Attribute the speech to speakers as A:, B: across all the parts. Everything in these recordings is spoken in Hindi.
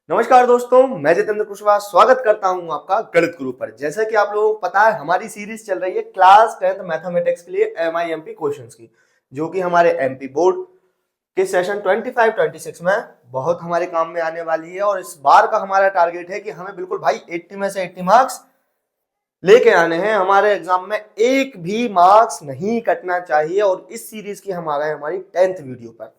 A: नमस्कार दोस्तों, मैं जितेंद्र कुशवाहा स्वागत करता हूं आपका गणित गुरु पर। जैसा कि आप लोगों को पता है, हमारी सीरीज चल रही है क्लास 10th मैथमेटिक्स के लिए MIMP क्वेश्चंस की, जो कि हमारे MP बोर्ड के सेशन 25-26 में बहुत हमारे काम में आने वाली है। और इस बार का हमारा टारगेट है कि हमें बिल्कुल भाई 80 में से 80 मार्क्स लेके आने हैं। हमारे एग्जाम में एक भी मार्क्स नहीं कटना चाहिए। और इस सीरीज की हम आ गए हमारी 10th वीडियो पर।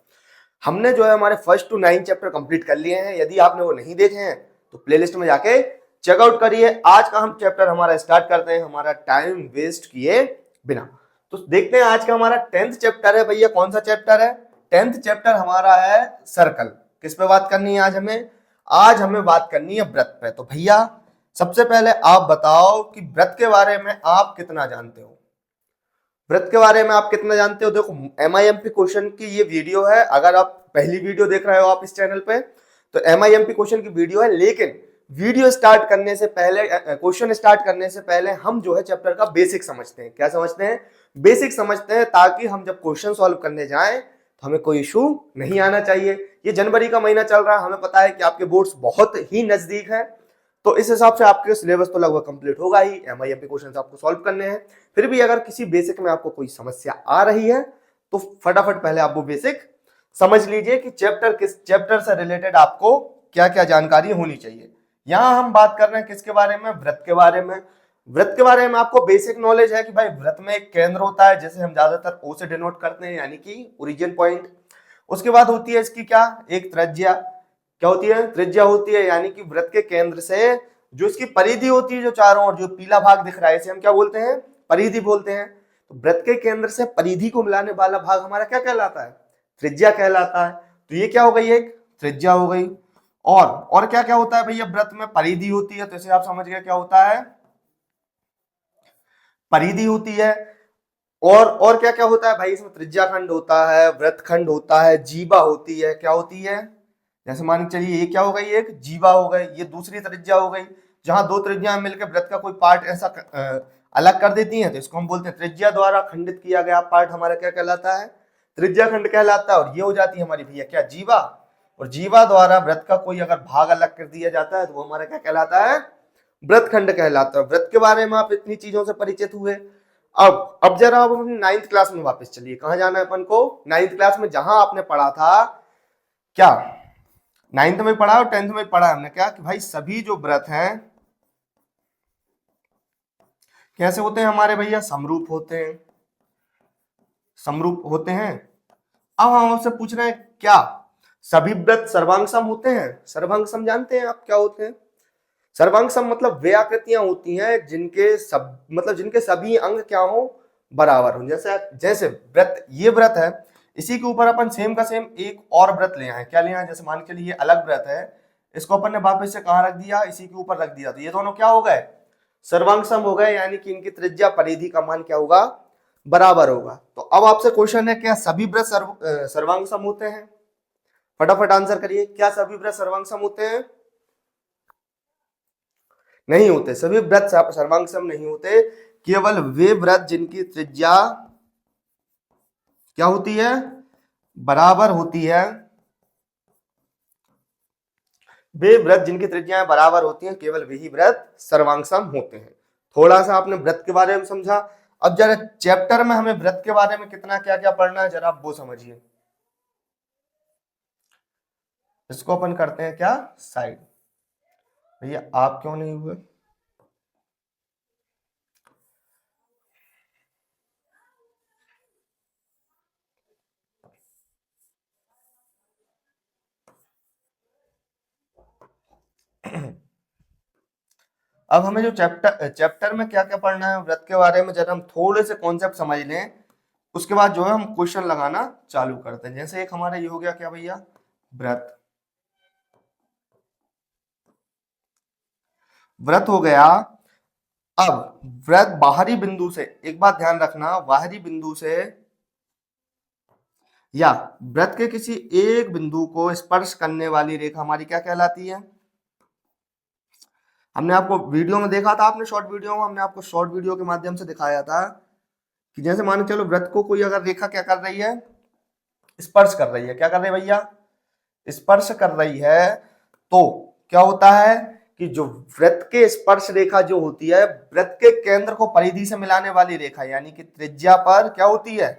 A: हमने जो है हमारे 1st to 9 चैप्टर कंप्लीट कर लिए हैं। यदि आपने वो नहीं देखे हैं तो प्लेलिस्ट में जाके चेकआउट करिए। आज का हम चैप्टर हमारा स्टार्ट करते हैं हमारा टाइम वेस्ट किए बिना। तो देखते हैं आज का हमारा 10th चैप्टर है। भैया कौन सा चैप्टर है? 10th चैप्टर हमारा है सर्कल। किस पे बात करनी है आज हमें बात करनी है वृत्त पे। तो भैया सबसे पहले आप बताओ कि वृत्त के बारे में आप कितना जानते हो। वृत्त के बारे में आप कितना जानते हो? देखो, MIMP क्वेश्चन की ये वीडियो है। अगर आप पहली वीडियो देख रहे हो आप इस चैनल पे, तो MIMP क्वेश्चन की वीडियो है। लेकिन वीडियो स्टार्ट करने से पहले, क्वेश्चन स्टार्ट करने से पहले हम जो है चैप्टर का बेसिक समझते हैं। क्या समझते हैं? बेसिक समझते हैं, ताकि हम जब क्वेश्चन सॉल्व करने जाएं तो हमें कोई इशू नहीं आना चाहिए। ये जनवरी का महीना चल रहा है, हमें पता है कि आपके बोर्ड्स बहुत ही नजदीक है। तो इस हिसाब से आपके सिलेबस तो लगभग कंप्लीट होगा ही। MIMP क्वेश्चन आपको सॉल्व करने हैं। फिर भी अगर किसी बेसिक में आपको कोई समस्या आ रही है तो फटाफट पहले आप वो बेसिक समझ लीजिए कि किस चैप्टर से रिलेटेड आपको क्या क्या जानकारी होनी चाहिए। यहां हम बात कर रहे हैं किसके बारे में? वृत्त के बारे में। वृत्त के बारे में आपको बेसिक नॉलेज है कि भाई वृत्त में एक केंद्र होता है, जैसे हम ज्यादातर O से डिनोट करते हैं, यानी कि ओरिजिन पॉइंट। उसके बाद होती है इसकी क्या? एक त्रिज्या। क्या होती है? त्रिज्या होती है, यानी कि वृत्त के केंद्र से जो इसकी परिधि होती है, जो चारों ओर जो पीला भाग दिख रहा है, इसे हम क्या बोलते हैं? परिधि बोलते हैं। तो वृत्त के केंद्र से परिधि को मिलाने वाला भाग हमारा क्या कहलाता है? त्रिज्या कहलाता है। तो ये क्या हो गई? एक त्रिज्या हो गई। और क्या क्या होता है भैया? वृत्त में परिधि होती है, तो इसे आप समझ गए क्या होता है? परिधि होती है। और क्या क्या होता है भाई? इसमें त्रिज्या खंड होता है, वृत्त खंड होता है, जीवा होती है। क्या होती है? जैसे मान के चलिए, ये क्या हो गई? एक जीवा हो गई, ये दूसरी त्रिज्या हो गई। जहां दो त्रिज्याएं मिलकर वृत्त का कोई पार्ट ऐसा अलग कर देती हैं, तो इसको हम बोलते हैं त्रिज्या द्वारा खंडित किया गया पार्ट हमारा क्या कहलाता है? त्रिज्या खंड कहलाता है। और ये हो जाती है हमारी भैया क्या? जीवा। और जीवा द्वारा वृत्त का कोई अगर भाग अलग कर दिया जाता है तो वो हमारा क्या कहलाता है? वृत्त खंड कहलाता है। वृत्त के बारे में आप इतनी चीजों से परिचित हुए। अब जरा आप अपनी 9th क्लास में वापस चलिए। कहां जाना है अपन को? 9th क्लास में, जहां आपने पढ़ा था क्या? 9th में पढ़ा और 10th में पढ़ा हमने क्या कि भाई सभी जो व्रत हैं कैसे होते हैं हमारे भैया? समरूप होते हैं। समरूप होते हैं। अब हम आपसे पूछ रहे हैं क्या सभी व्रत सर्वांग सम होते हैं? सर्वांग सम जानते हैं आप क्या होते हैं? सर्वांग सम मतलब वे आकृतियां होती हैं जिनके सभी अंग क्या हो? बराबर हो। जैसे जैसे व्रत, ये व्रत है, इसी के ऊपर अपन सेम का सेम एक और व्रत ले आए। क्या ले आए? जैसे मान के लिए अलग व्रत है, इसको अपन ने वापस से कहां रख दिया? इसी के ऊपर रख दिया। तो ये दोनों क्या हो गए? सर्वांग सम हो गए, यानी कि इनकी त्रिज्या परिधि का मान क्या होगा? बराबर होगा। तो अब आपसे क्वेश्चन है, क्या सभी व्रत सर्वांग सम होते हैं? फटाफट आंसर करिए। क्या सभी व्रत सर्वांग सम होते हैं? नहीं होते। सभी व्रत सर्वांग सम नहीं होते। केवल वे व्रत जिनकी त्रिज्या क्या होती है? बराबर होती है। वे व्रत जिनकी त्रिज्याएं बराबर होती हैं, केवल वही व्रत सर्वांग सम होते हैं। थोड़ा सा आपने व्रत के बारे में समझा। अब जरा चैप्टर में हमें व्रत के बारे में कितना क्या क्या पढ़ना है, जरा आप वो समझिए। इसको अपन करते हैं क्या? साइड। भैया आप क्यों नहीं हुए? अब हमें जो चैप्टर में क्या क्या पढ़ना है व्रत के बारे में, जरा हम थोड़े से कॉन्सेप्ट समझ लें। उसके बाद जो है हम क्वेश्चन लगाना चालू करते हैं। जैसे एक हमारा ये हो गया क्या भैया? व्रत। व्रत हो गया। अब व्रत बाहरी बिंदु से, एक बात ध्यान रखना, बाहरी बिंदु से या व्रत के किसी एक बिंदु को स्पर्श करने वाली रेखा हमारी क्या कहलाती है? हमने आपको वीडियो में देखा था, आपने शॉर्ट वीडियो में, हमने आपको शॉर्ट वीडियो के माध्यम से दिखाया था कि जैसे मान के चलो व्रत को कोई अगर रेखा क्या कर रही है? स्पर्श कर रही है। क्या कर रही है भैया? स्पर्श कर रही है। तो क्या होता है कि जो वृत्त के स्पर्श रेखा जो होती है, वृत्त के केंद्र को परिधि से मिलाने वाली रेखा यानी कि त्रिज्या पर क्या होती है,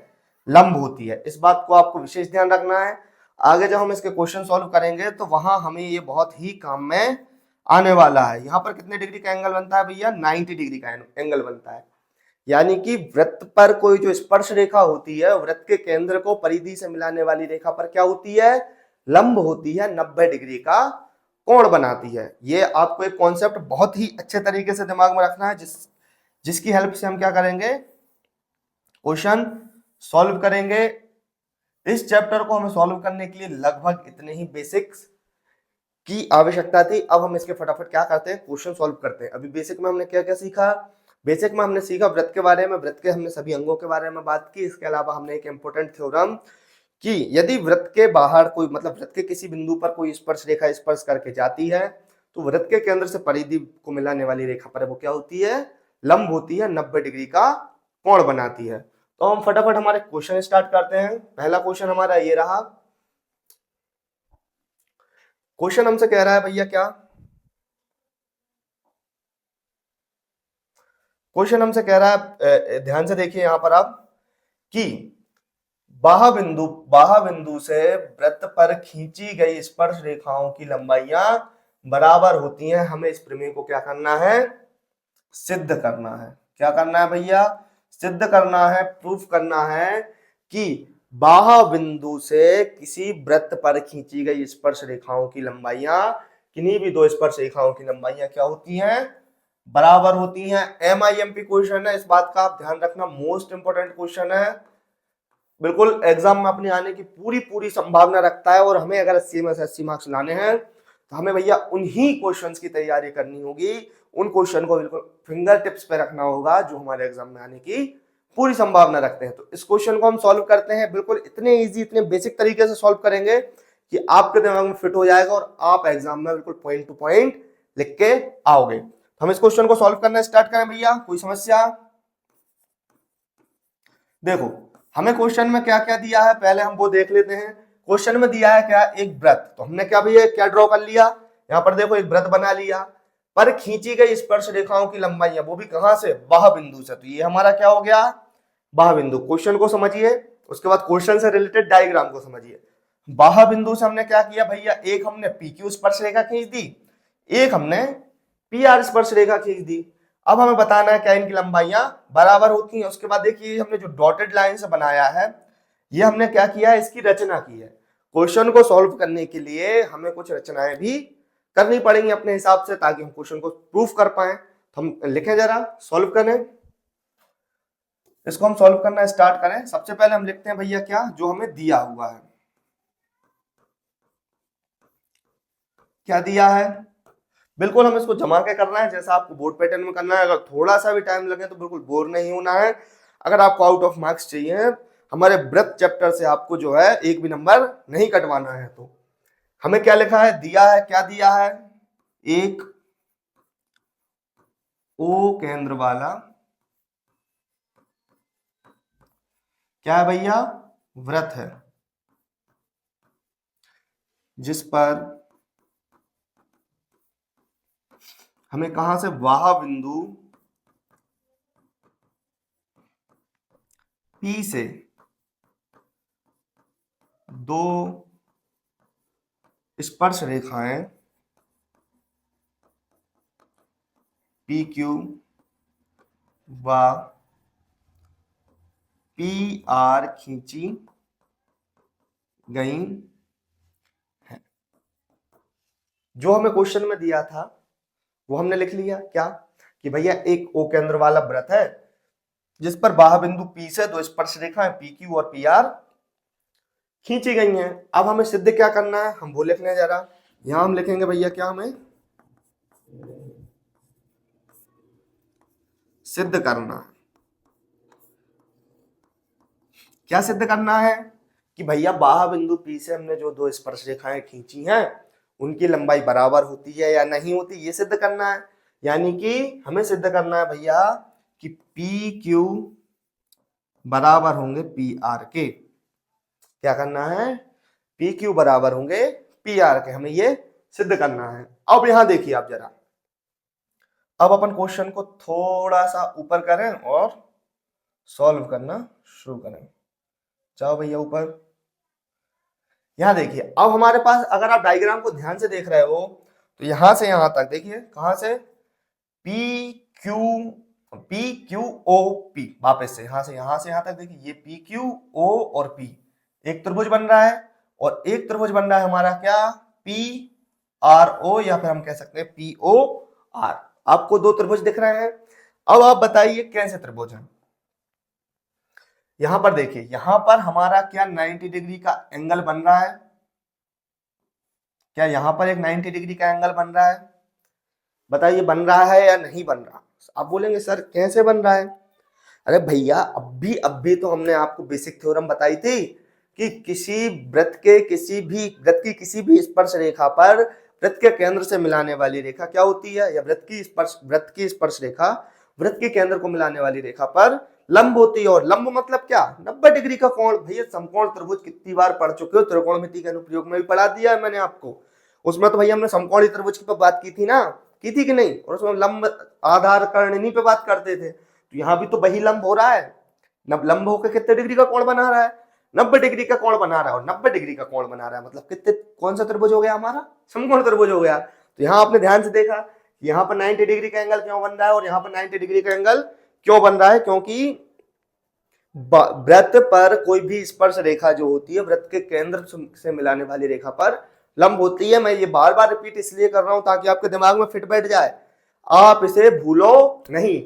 A: लंब होती है। इस बात को आपको विशेष ध्यान रखना है। आगे जब हम इसके क्वेश्चन सॉल्व करेंगे तो वहां हमें ये बहुत ही काम में आने वाला है। यहाँ पर कितने डिग्री का एंगल बनता है भैया, 90 डिग्री का एंगल बनता है। यानी कि वृत्त पर कोई जो स्पर्श रेखा होती है, वृत्त के केंद्र को परिधि से मिलाने वाली रेखा पर क्या होती है, लंब होती है, 90 डिग्री का कोण बनाती है। ये आपको एक कॉन्सेप्ट बहुत ही अच्छे तरीके से दिमाग में रखना है, जिसकी हेल्प से हम क्या करेंगे, क्वेश्चन सॉल्व करेंगे। इस चैप्टर को हमें सॉल्व करने के लिए लगभग इतने ही बेसिक्स की आवश्यकता थी। अब हम इसके फटाफट क्या करते हैं, क्वेश्चन सॉल्व करते हैं। अभी बेसिक में हमने क्या क्या सीखा, बेसिक में हमने सीखा वृत्त के बारे में, वृत्त के हमने सभी अंगों के बारे में बात की। इसके अलावा हमने एक इंपॉर्टेंट थ्योरम कि यदि वृत्त के बाहर कोई मतलब वृत्त के किसी बिंदु पर कोई स्पर्श रेखा स्पर्श करके जाती है तो वृत्त के केंद्र से परिधि को मिलाने वाली रेखा पर वो क्या होती है, लंब होती है, 90 डिग्री का कोण बनाती है। तो हम फटाफट हमारे क्वेश्चन स्टार्ट करते हैं। पहला क्वेश्चन हमारा ये रहा। क्वेश्चन हमसे कह रहा है भैया क्या, क्वेश्चन हमसे कह रहा है, ध्यान से देखिए यहां पर आप, कि बाह्य बिंदु से वृत्त पर खींची गई स्पर्श रेखाओं की लंबाइयां बराबर होती हैं। हमें इस प्रमेय को क्या करना है, सिद्ध करना है। क्या करना है भैया, सिद्ध करना है, प्रूफ करना है कि बाह्य बिंदु से किसी वृत्त पर खींची गई स्पर्श रेखाओं की लंबाइयां, किन्हीं भी दो स्पर्श रेखाओं की लंबाइयां क्या होती हैं, बराबर होती हैं। MIMP क्वेश्चन है, इस बात का आप ध्यान रखना, मोस्ट इंपोर्टेंट क्वेश्चन है, बिल्कुल एग्जाम में अपने आने की पूरी संभावना रखता है। और हमें अगर 80 में से 80 मार्क्स लाने हैं तो हमें भैया उन्हीं क्वेश्चंस की तैयारी करनी होगी, उन क्वेश्चन को बिल्कुल फिंगर टिप्स पे रखना होगा जो हमारे एग्जाम में आने की पूरी संभावना रखते हैं। तो इस क्वेश्चन को हम सॉल्व करते हैं, बिल्कुल इतने इजी, इतने बेसिक तरीके से सॉल्व करेंगे कि आपके दिमाग में फिट हो जाएगा और आप एग्जाम में बिल्कुल पॉइंट टू पॉइंट लिख के आओगे। हम इस क्वेश्चन को सॉल्व करना स्टार्ट करें भैया, कोई समस्या। देखो हमें क्वेश्चन में क्या क्या दिया है, पहले हम वो देख लेते हैं। क्वेश्चन में दिया है क्या, एक वृत्त। तो हमने क्या भैया क्या ड्रॉ कर लिया, यहाँ पर देखो एक वृत्त बना लिया, पर खींची गई स्पर्श रेखाओं की लंबाइयां, वो भी कहां से, बाह्य बिंदु से। तो ये हमारा क्या हो गया, बाह्य बिंदु। क्वेश्चन को समझिए, उसके बाद क्वेश्चन से रिलेटेड डायग्राम को समझिए। बाह्य बिंदु से हमने क्या किया भैया, एक हमने PQ स्पर्श रेखा खींच दी, एक हमने PR स्पर्श रेखा खींच दी। अब हमें बताना है क्या इनकी लंबाइयां बराबर होती हैं। उसके बाद देखिए हमने जो डॉटेड लाइन से बनाया है, ये हमने क्या किया है, इसकी रचना की है। क्वेश्चन को सॉल्व करने के लिए हमें कुछ रचनाएं भी करनी पड़ेंगी अपने हिसाब से, ताकि हम क्वेश्चन को प्रूफ कर पाए। तो हम लिखें, जरा सॉल्व करें, इसको हम सॉल्व करना स्टार्ट करें। सबसे पहले हम लिखते हैं भैया क्या, जो हमें दिया हुआ है, क्या दिया है, बिल्कुल हम इसको जमा के करना है जैसा आपको बोर्ड पैटर्न में करना है। अगर थोड़ा सा भी टाइम लगे तो बिल्कुल बोर नहीं होना है। अगर आपको आउट ऑफ मार्क्स चाहिए हमारे वृत्त चैप्टर से, आपको जो है एक भी नंबर नहीं कटवाना है। तो हमें क्या लिखा है, दिया है, क्या दिया है, एक O केंद्र वाला क्या है भैया, वृत्त है, जिस पर हमें कहां से, बाह्य बिंदु P से दो स्पर्श रेखाएं PQ व PR खींची गई है। जो हमें क्वेश्चन में दिया था वो हमने लिख लिया, क्या कि भैया एक O केंद्र वाला वृत्त है जिस पर बाह्य बिंदु P से दो स्पर्श रेखाएं PQ और PR खींची गई हैं। अब हमें सिद्ध क्या करना है, हम वो लिखने जरा, यहां हम लिखेंगे भैया क्या, हमें सिद्ध करना है। क्या सिद्ध करना है कि भैया बाह्य बिंदु P से हमने जो दो स्पर्श रेखाएं खींची हैं उनकी लंबाई बराबर होती है या नहीं होती, ये सिद्ध करना है। यानी कि हमें सिद्ध करना है भैया कि PQ बराबर होंगे PR के। क्या करना है, PQ बराबर होंगे PR के, हमें ये सिद्ध करना है। अब यहां देखिए आप जरा, अब अपन क्वेश्चन को थोड़ा सा ऊपर करें और सॉल्व करना शुरू करें। जाओ भैया ऊपर। यहां देखिए, अब हमारे पास अगर आप डायग्राम को ध्यान से देख रहे हो तो यहां से यहां तक देखिए, कहां से, P Q, P Q O P, वापस से यहां से यहां तक देखिए, ये पी क्यू ओ और पी एक त्रिभुज बन रहा है, और एक त्रिभुज बन रहा है हमारा क्या, पी आर ओ, या फिर हम कह सकते हैं पी ओ आर। आपको दो त्रिभुज दिख रहे हैं। अब आप बताइए कैसे त्रिभुज है। यहां पर देखिए, यहां पर हमारा क्या 90 डिग्री का एंगल बन रहा है, क्या यहां पर एक 90 डिग्री का एंगल बन रहा है, बताइए बन रहा है या नहीं बन रहा। आप बोलेंगे सर कैसे बन रहा है। अरे भैया अभी तो हमने आपको बेसिक थ्योरम बताई थी कि किसी वृत्त के किसी भी स्पर्श रेखा पर वृत्त के केंद्र से मिलाने वाली रेखा क्या होती है, या वृत्त की स्पर्श रेखा वृत्त के केंद्र को मिलाने वाली रेखा पर लंब होती है। और लंब मतलब क्या, 90 डिग्री का कोण। भैया समकोण त्रिभुज कितनी बार पढ़ चुके हो, त्रिकोणमिति के अनुप्रयोग में भी पढ़ा दिया है मैंने आपको। उसमें तो भैया हमने समकोणी त्रिभुज की बात की थी ना, की थी कि नहीं, और उसमें लंब आधार कर्णनी पे बात करते थे। तो यहाँ भी तो वही लंब हो रहा है, लंब होकर कितने डिग्री का कोण बना रहा है, 90 डिग्री का कोण बना रहा है। और 90 डिग्री का कोण बना रहा है मतलब कितने, कौन सा त्रिभुज हो गया हमारा, समकोण त्रिभुज हो गया। तो यहाँ आपने ध्यान से देखा, यहाँ पर 90 डिग्री का एंगल क्यों बन रहा है और यहाँ पर 90 डिग्री का एंगल क्यों बन रहा है, क्योंकि वृत्त पर कोई भी स्पर्श रेखा जो होती है वृत्त के केंद्र से मिलाने वाली रेखा पर लंब होती है। मैं ये बार बार रिपीट इसलिए कर रहा हूं ताकि आपके दिमाग में फिट बैठ जाए, आप इसे भूलो नहीं।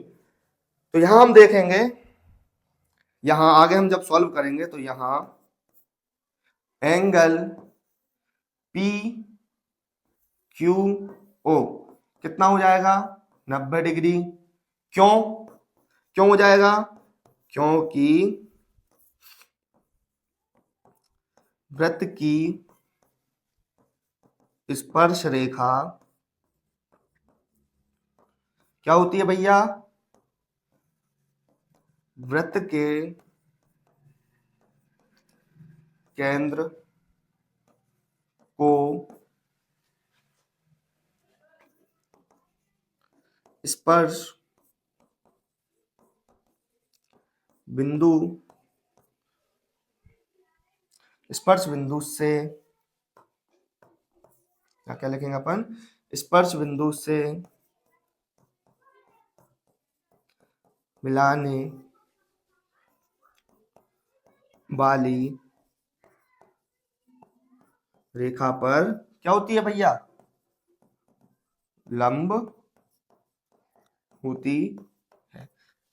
A: तो यहां हम देखेंगे, यहां आगे हम जब सॉल्व करेंगे तो यहां एंगल पी क्यू ओ कितना हो जाएगा, 90 डिग्री। क्यों क्यों हो जाएगा, क्योंकि वृत्त की स्पर्श रेखा क्या होती है भैया, वृत्त के केंद्र को स्पर्श बिंदु से, क्या लिखेंगे अपन, स्पर्श बिंदु से मिलाने वाली रेखा पर क्या होती है भैया, लंब होती है।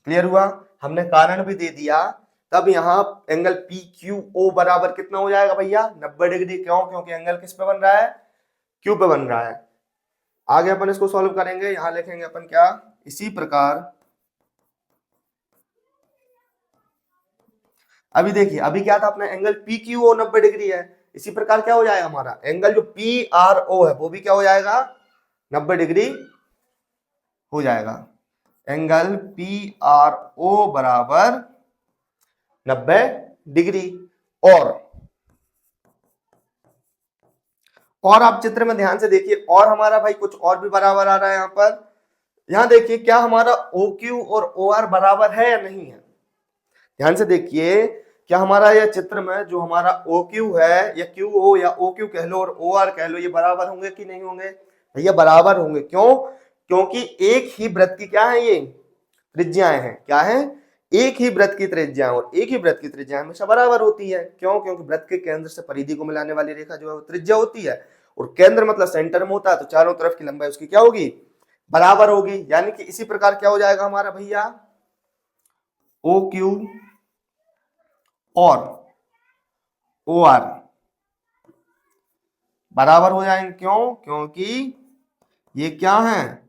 A: क्लियर हुआ, हमने कारण भी दे दिया। तब यहां एंगल पी क्यू ओ बराबर कितना हो जाएगा भैया, 90 डिग्री। क्यों, क्योंकि एंगल किस पे बन रहा है, क्यू पे बन रहा है। आगे अपन इसको सॉल्व करेंगे, यहां लिखेंगे अपन क्या, इसी प्रकार अभी देखिए, अभी क्या था अपना angle P Q O 90 degree है, इसी प्रकार क्या हो जाएगा हमारा एंगल जो पी आर ओ है वो भी क्या हो जाएगा, 90 डिग्री हो जाएगा। एंगल पी आर ओ बराबर 90 डिग्री। और आप चित्र में ध्यान से देखिए, और हमारा भाई कुछ और भी बराबर आ रहा है यहां पर। यहां देखिए क्या हमारा ओ क्यू और ओ आर बराबर है या नहीं है, ध्यान से देखिए। क्या हमारा यह चित्र में जो हमारा ओ क्यू है, या क्यू ओ, या ओ क्यू कह लो और ओ आर कह लो, ये बराबर होंगे कि नहीं होंगे भैया, बराबर होंगे। क्यों, क्योंकि एक ही वृत्त की क्या है, ये त्रिज्याएं हैं, क्या है, एक ही वृत्त की त्रिज्या, और एक ही वृत्त की त्रिज्या हमेशा बराबर होती है। क्यों, क्योंकि वृत्त के केंद्र से परिधि को मिलाने वाली रेखा जो है वो त्रिज्या होती है, और केंद्र मतलब सेंटर में होता है, तो चारों तरफ की लंबाई उसकी क्या होगी, बराबर होगी। यानी कि इसी प्रकार क्या हो जाएगा हमारा भैया, ओ क्यू और ओ आर बराबर हो जाएंगे। क्यों, क्योंकि ये क्या है,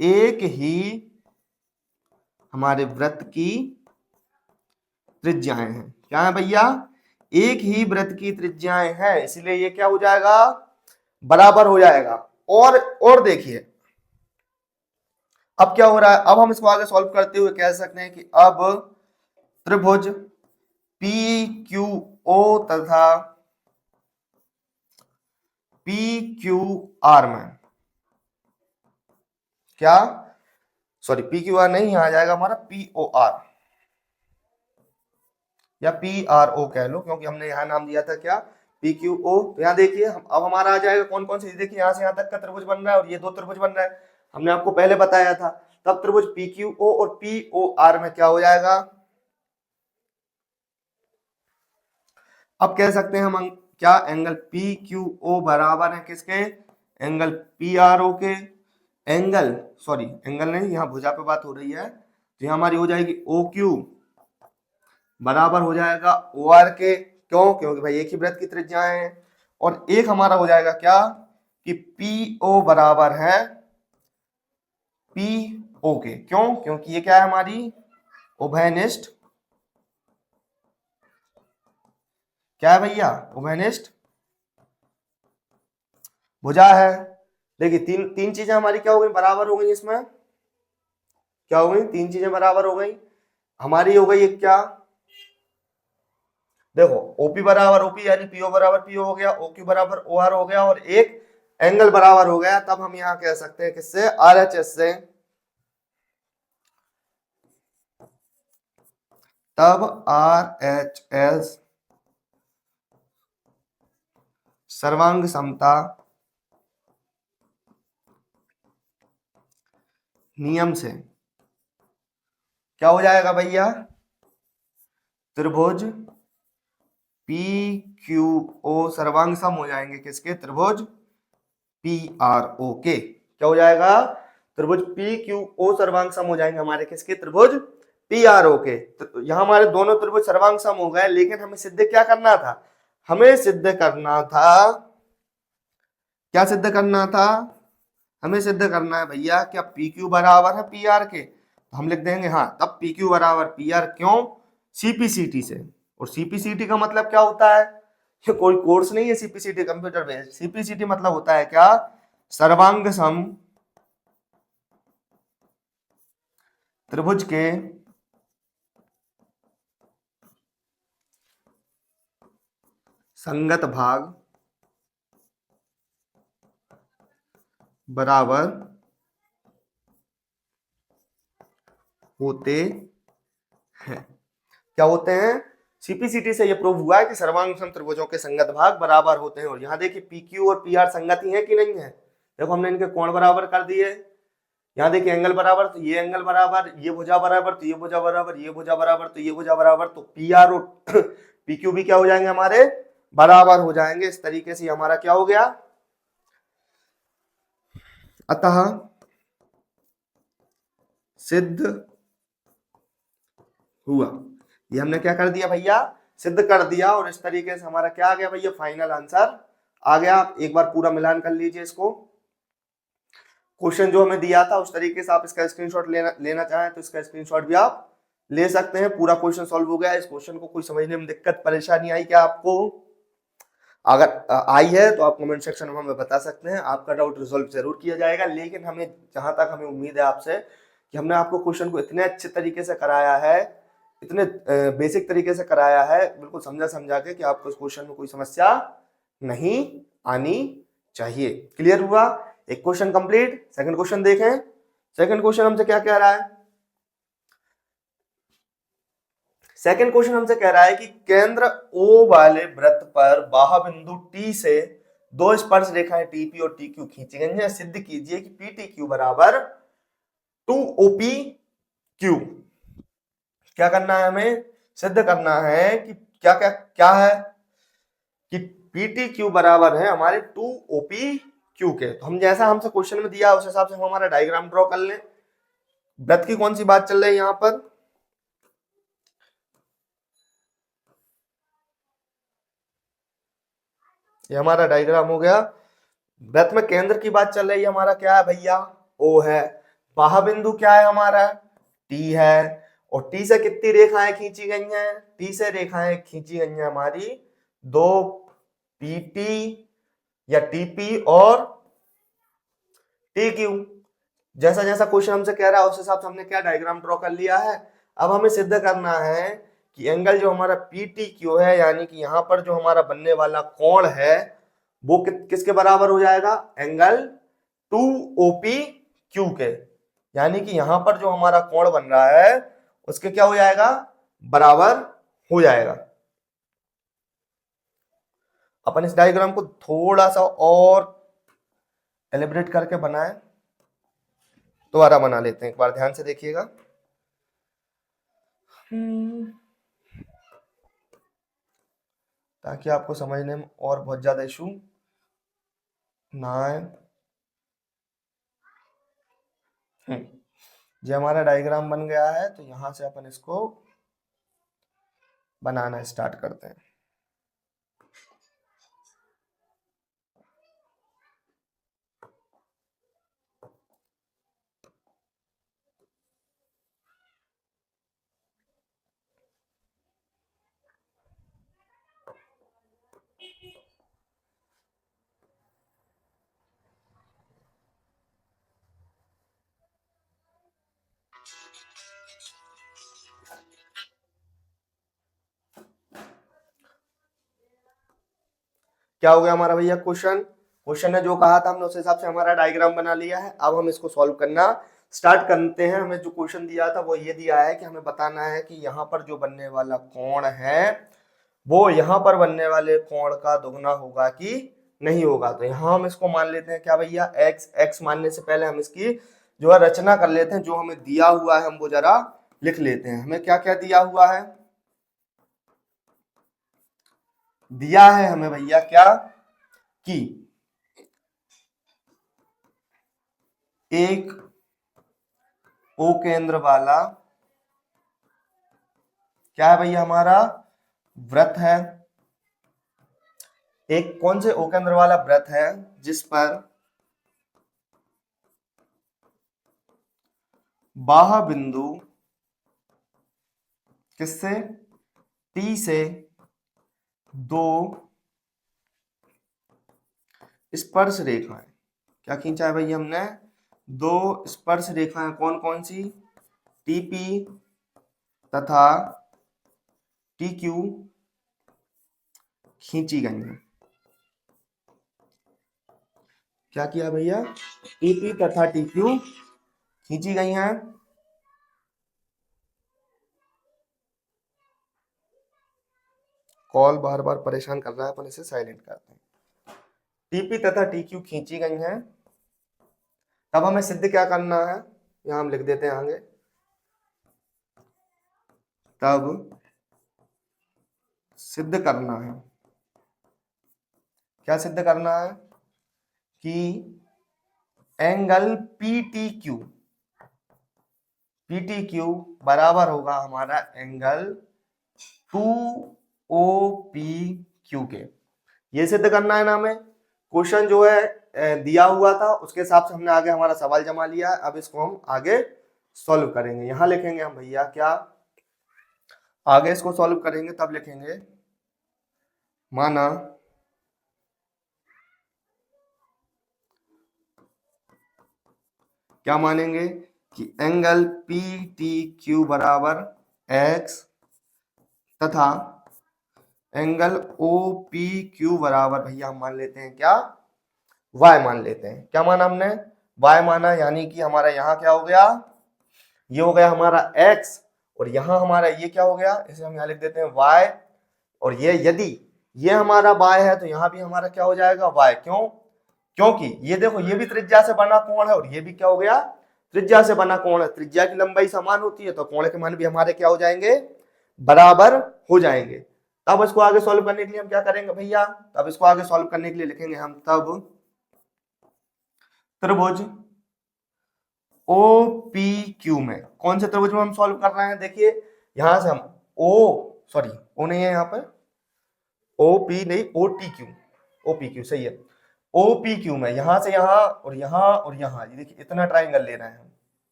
A: एक ही हमारे वृत्त की त्रिज्याएं हैं। क्या है भैया, एक ही वृत्त की त्रिज्याएं हैं, इसलिए ये क्या हो जाएगा, बराबर हो जाएगा। और देखिए अब क्या हो रहा है, अब हम इसको आगे सॉल्व करते हुए कह सकते हैं कि अब त्रिभुज पी क्यू ओ तथा पी क्यू आर में क्या, सॉरी पी क्यू आर नहीं, यहां आ जाएगा हमारा पी ओ आर या पी आर ओ कह लो, क्योंकि हमने यहाँ नाम दिया था क्या, पी क्यू ओ। तो यहाँ देखिए अब हमारा आ जाएगा कौन कौन से, देखिए यहाँ से यहाँ तक का त्रिभुज बन रहा है और ये दो त्रिभुज बन रहा है, हमने आपको पहले बताया था। तब त्रिभुज पी क्यू ओ और पी ओ आर में क्या हो जाएगा, अब कह सकते हैं हम क्या, एंगल पी क्यू ओ बराबर है किसके, एंगल पी आर ओ के, एंगल सॉरी एंगल नहीं, यहाँ भुजा पे बात हो रही है, तो यहाँ हमारी हो जाएगी ओ क्यू बराबर हो जाएगा ओ आर के, क्यों, क्योंकि भाई एक ही वृत्त की त्रिज्या है। और एक हमारा हो जाएगा क्या कि पी ओ बराबर है पी ओ के, क्यों, क्योंकि ये क्या है हमारी उभयनिष्ठ, क्या है भैया, उभयनिष्ठ भुजा है। देखिए तीन तीन चीजें हमारी क्या हो गई, बराबर हो गई, इसमें क्या हो गई, तीन चीजें बराबर हो गई हमारी, हो गई एक क्या, देखो ओपी बराबर ओपी यानी पीओ बराबर पीओ हो गया, ओक्यू बराबर ओ आर हो गया, और एक एंगल बराबर हो गया। तब हम यहां कह सकते हैं किससे, आरएचएस से, तब आरएचएस सर्वांग समता नियम से क्या हो जाएगा भैया, त्रिभुज पी क्यू ओ सर्वांग सम हो जाएंगे किसके, त्रिभुज पी आर ओ के, क्या हो जाएगा, त्रिभुज पी क्यू ओ सर्वांग सम हो जाएंगे हमारे किसके, त्रिभुज पी आर ओ के। तो यहाँ हमारे दोनों त्रिभुज सर्वांग सम हो गए, लेकिन हमें सिद्ध क्या करना था, हमें सिद्ध करना था, क्या सिद्ध करना था, हमें सिद्ध करना है भैया क्या पी क्यू बराबर है पी आर के, तो हम लिख देंगे हाँ, तब पी क्यू बराबर पी आर, क्यों, सीपीसीटी से। और सीपीसीटी का मतलब क्या होता है, ये कोई कोर्स नहीं है सीपीसीटी कंप्यूटर बेस्ड, सीपीसीटी मतलब होता है क्या, सर्वांग सम त्रिभुज के संगत भाग बराबर होते हैं, क्या होते हैं, सीपीसीटी से ये प्रूव हुआ है कि सर्वांग सम त्रिभुजों के संगत भाग बराबर होते हैं। और यहाँ देखिए पी क्यू और पी आर संगत ही है कि नहीं है, देखो हमने इनके कोण बराबर कर दिए, यहाँ देखिए एंगल बराबर, तो ये एंगल बराबर, ये भुजा बराबर, तो ये भुजा बराबर, ये भुजा बराबर, तो ये भुजा बराबर, तो पी आर और पी क्यू भी क्या हो जाएंगे हमारे, बराबर हो जाएंगे। इस तरीके से हमारा क्या हो गया, अतः सिद्ध हुआ, ये हमने क्या कर दिया भैया, सिद्ध कर दिया। और इस तरीके से हमारा क्या आ गया भैया, फाइनल आंसर आ गया। एक बार पूरा मिलान कर लीजिए इसको, क्वेश्चन जो हमें दिया था उस तरीके से आप इसका स्क्रीनशॉट लेना चाहें तो इसका स्क्रीनशॉट भी आप ले सकते हैं। पूरा क्वेश्चन सॉल्व हो गया। इस क्वेश्चन को कोई समझने में दिक्कत परेशानी आई क्या आपको, अगर आई है तो आप कमेंट सेक्शन में हमें बता सकते हैं, आपका डाउट रिजॉल्व जरूर किया जाएगा। लेकिन हमें जहां तक हमें उम्मीद है आपसे कि हमने आपको क्वेश्चन को इतने अच्छे तरीके से कराया है, इतने बेसिक तरीके से कराया है, बिल्कुल समझा समझा के कि आपको इस क्वेश्चन में कोई समस्या नहीं आनी चाहिए। क्लियर हुआ, एक क्वेश्चन कंप्लीट। सेकंड क्वेश्चन देखें, सेकंड क्वेश्चन हमसे क्या कह रहा है, सेकंड क्वेश्चन हमसे कह रहा है कि केंद्र O वाले वृत्त पर बाह्य बिंदु T से दो स्पर्श रेखाएं TP और TQ खींची गई हैं, सिद्ध कीजिए कि PTQ बराबर 2OPQ। क्या करना है, हमें सिद्ध करना है कि क्या क्या क्या है कि PTQ बराबर है हमारे 2OPQ के। तो हम जैसा हमसे क्वेश्चन में दिया उस हिसाब से हम हमारा डायग्राम ड्रॉ कर लें। वृत्त की कौन सी बात चल रही है यहां पर, ये हमारा डायग्राम हो गया। वृत्त में केंद्र की बात चल रही है, हमारा क्या है भैया, O है। बाह्य बिंदु क्या है हमारा, T है। और T से कितनी रेखाएं खींची गई हैं, T से रेखाएं खींची गई हैं हमारी दो, PT या TP और TQ। जैसा जैसा क्वेश्चन हमसे कह रहा है उस हिसाब से हमने क्या डायग्राम ड्रॉ कर लिया है। अब हमें सिद्ध करना है कि एंगल जो हमारा PTQ है, यानी कि यहाँ पर जो हमारा बनने वाला कोण है वो किसके बराबर हो जाएगा, एंगल 2OP क्यू के, यानी कि यहां पर जो हमारा कोण बन रहा है उसके क्या हो जाएगा, बराबर हो जाएगा। अपन इस डायग्राम को थोड़ा सा और एलिब्रेट करके बनाएं, दोबारा बना लेते हैं, एक बार ध्यान से देखिएगा। ताकि आपको समझने में और बहुत ज्यादा इशू ना आए। ये हमारा डायग्राम बन गया है, तो यहां से अपन इसको बनाना स्टार्ट करते हैं। क्या हो गया हमारा भैया, क्वेश्चन ने जो कहा था हमने उस हिसाब से हमारा डायग्राम बना लिया है। अब हम इसको सॉल्व करना स्टार्ट करते हैं। हमें जो क्वेश्चन दिया था वो ये दिया है कि हमें बताना है कि यहाँ पर जो बनने वाला कोण है वो यहाँ पर बनने वाले कोण का दुगना होगा कि नहीं होगा। तो यहाँ हम इसको मान लेते हैं क्या भैया, x मानने से पहले हम इसकी जो है रचना कर लेते हैं। जो हमें दिया हुआ है हम वो जरा लिख लेते हैं। हमें क्या क्या दिया हुआ है, दिया है हमें भैया क्या कि एक ओ केंद्र वाला क्या है भैया, हमारा वृत्त है। एक कौन से ओ केंद्र वाला वृत्त है जिस पर बाह्य बिंदु किससे, T से दो स्पर्श रेखाएं, क्या खींचा है भैया हमने, दो स्पर्श रेखाएं। कौन कौन सी, TP तथा TQ खींची गई है। क्या किया भैया, TP तथा TQ खींची गई हैं। कॉल बार बार परेशान कर रहा है, अपन इसे साइलेंट करते हैं। TP तथा TQ खींची गई हैं। तब हमें सिद्ध क्या करना है, यहां हम लिख देते हैं आगे, तब सिद्ध करना है, क्या सिद्ध करना है कि एंगल PTQ बराबर होगा हमारा एंगल 2OPQ के। ये सिद्ध करना है ना हमें। क्वेश्चन जो है दिया हुआ था उसके हिसाब से हमने आगे हमारा सवाल जमा लिया है। अब इसको हम आगे सॉल्व करेंगे। यहां लिखेंगे हम भैया क्या, आगे इसको सॉल्व करेंगे तब लिखेंगे, माना क्या मानेंगे कि एंगल PTQ बराबर x तथा एंगल OPQ बराबर भैया हम मान लेते हैं क्या, y मान लेते हैं। क्या माना हमने, y माना, यानी कि हमारा यहाँ क्या हो गया, ये हो गया हमारा x और यहाँ हमारा ये क्या हो गया, इसे हम यहाँ लिख देते हैं y। और ये यदि ये हमारा y है तो यहाँ भी हमारा क्या हो जाएगा y। क्यों, क्योंकि ये देखो ये भी त्रिज्या से बना कोण है और ये भी क्या हो गया, त्रिज्या से बना कोण है। त्रिज्या की लंबाई समान होती है तो कोण के मान भी हमारे क्या हो जाएंगे, बराबर हो जाएंगे। तब इसको आगे सॉल्व करने के लिए हम क्या करेंगे भैया, तब इसको आगे सॉल्व करने के लिए लिखेंगे हम, तब त्रिभुज OPQ में, कौन से त्रिभुज में हम सॉल्व कर रहे हैं, देखिए यहां से हम ओ नहीं है यहाँ पर, OP नहीं OPQ सही है। OPQ में यहां से यहां और यहां और यहां, ये देखिए इतना ट्राइंगल ले रहे हैं हम।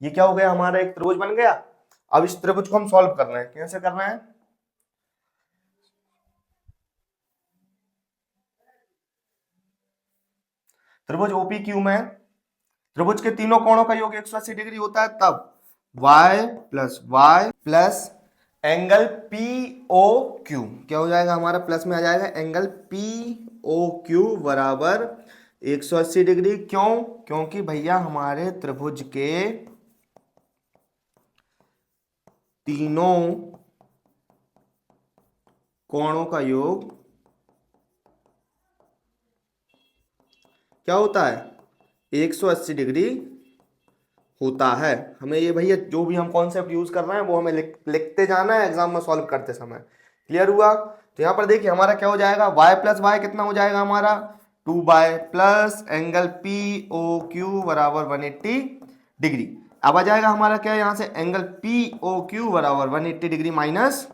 A: ये क्या हो गया, हमारा एक त्रिभुज बन गया। अब इस त्रिभुज को हम सॉल्व कर रहे हैं, कैसे कर रहे हैं, त्रिभुज OPQ में त्रिभुज के तीनों कोणों का योग 180 डिग्री होता है। तब y plus angle P O Q क्या हो जाएगा हमारा, प्लस में आ जाएगा एंगल पी ओ क्यू बराबर 180 डिग्री। क्यों? क्योंकि भैया हमारे त्रिभुज के तीनों कोणों का योग क्या होता है, 180 डिग्री होता है। हमें ये भैया जो भी हम कॉन्सेप्ट यूज कर रहे हैं वो हमें लिखते जाना है एग्जाम में सॉल्व करते समय। क्लियर हुआ? तो यहाँ पर देखिए हमारा क्या हो जाएगा, y प्लस वाई कितना हो जाएगा हमारा 2y plus angle P O Q बराबर 180 डिग्री। अब आ जाएगा हमारा क्या, यहाँ से एंगल पी ओ क्यू बराबर 180 डिग्री माइनस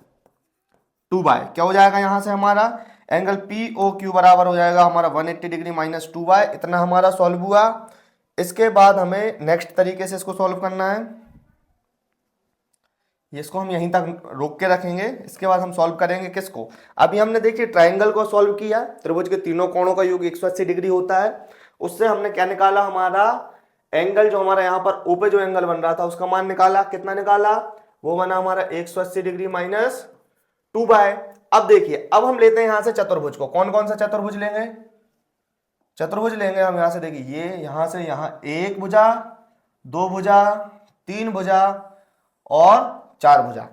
A: 2y क्या हो जाएगा, यहाँ से हमारा एंगल पी ओ क्यू बराबर हो जाएगा हमारा 180 डिग्री माइनस 2y। इतना हमारा सॉल्व हुआ। इसके बाद हमें नेक्स्ट तरीके से इसको सॉल्व करना है। इसको हम यहीं तक रोक के रखेंगे, इसके बाद हम सॉल्व करेंगे किसको। अभी हमने देखिए ट्रायंगल को सॉल्व किया, त्रिभुज के तीनों कोणों का योग 180 डिग्री होता है। उससे हमने क्या निकाला, हमारा एंगल जो हमारा यहाँ पर ओ पे जो एंगल बन रहा था उसका मान निकाला। कितना निकाला, वो बना हमारा 180 डिग्री माइनस 2y। अब देखिए अब हम लेते हैं यहाँ से चतुर्भुज को। कौन कौन सा चतुर्भुज लेंगे, चतुर्भुज लेंगे हम यहाँ से। देखिए ये यहाँ से यहाँ एक भुजा, दो भुजा, तीन भुजा और चार भुजा।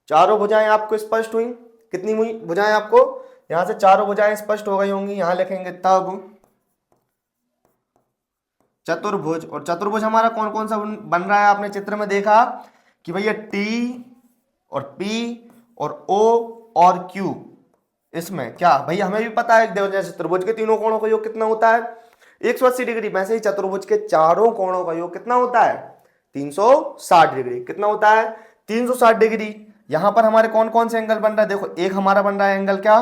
A: चारों भुजाएं आपको स्पष्ट हुई। कितनी हुई भुजाएं आपको, यहाँ से चारों भुजाएं स्पष्ट हो गई होंगी। यहाँ लिखेंगे तब चतुर्भुज। और चतुर्भुज हमारा कौन कौन सा बन रहा है, आपने चित्र में देखा कि भैया टी और पी और ओ और क्यू। इसमें क्या भैया हमें भी पता है, देखो जैसे त्रिभुज के तीनों कोणों का योग कितना होता है 180 डिग्री, वैसे ही चतुर्भुज के चारों कोणों का योग कितना होता है 360 डिग्री। कितना होता है 360 डिग्री। यहां पर हमारे कौन कौन से एंगल बन रहा है, देखो एक हमारा बन रहा है एंगल क्या,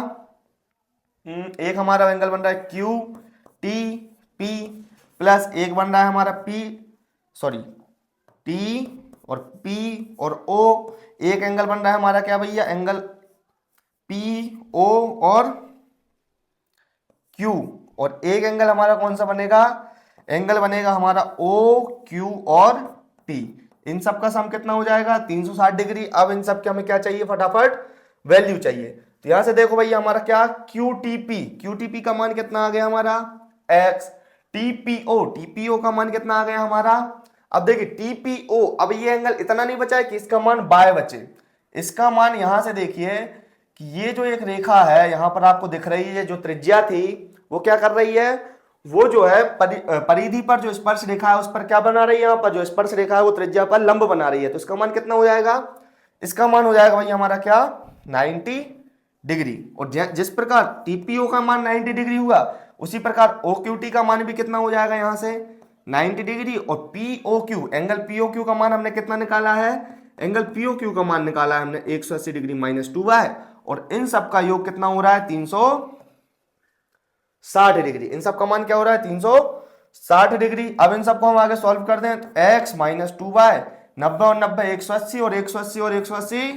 A: एक हमारा एंगल बन रहा है क्यू टी पी, प्लस एक बन रहा है हमारा टी और पी और ओ। एक एंगल बन रहा है हमारा क्या भैया, एंगल पी ओ और क्यू। और एक एंगल हमारा कौन सा बनेगा, एंगल बनेगा हमारा ओ क्यू और टी। इन सब का सम कितना हो जाएगा 360 डिग्री। अब इन सब के हमें क्या चाहिए, फटाफट वैल्यू चाहिए। तो यहां से देखो भैया हमारा क्या क्यू टी पी का मान कितना आ गया हमारा x, टीपीओ का मान कितना आ गया हमारा। अब देखिए टीपीओ, अब ये एंगल इतना नहीं बचा है कि इसका मान बाय बचे। इसका मान यहां से देखिए कि ये जो एक रेखा है यहां पर आपको दिख रही है, जो त्रिज्या थी वो क्या कर रही है, वो जो है परिधि पर जो स्पर्श रेखा है उस पर क्या बना रही है, यहाँ पर जो स्पर्श रेखा है वो त्रिज्या पर लंब बना रही है। तो इसका मान कितना हो जाएगा, इसका मान हो जाएगा भाई हमारा क्या 90 डिग्री। और जिस प्रकार टीपीओ का मान 90 डिग्री हुआ उसी प्रकार ओक्यूटी का मान भी कितना हो जाएगा यहाँ से 90 डिग्री। और पीओक्यू, एंगल पीओक्यू का मान हमने कितना निकाला है, एंगल पीओक्यू का मान निकाला है हमने 180 डिग्री माइनस 2y। और इन सब का योग कितना हो रहा है 360 डिग्री। इन सब का मान क्या हो रहा है 360 डिग्री। अब इन सबको हम आगे सॉल्व कर दें तो x माइनस 2y, 90 और 90 180 और 180 और 180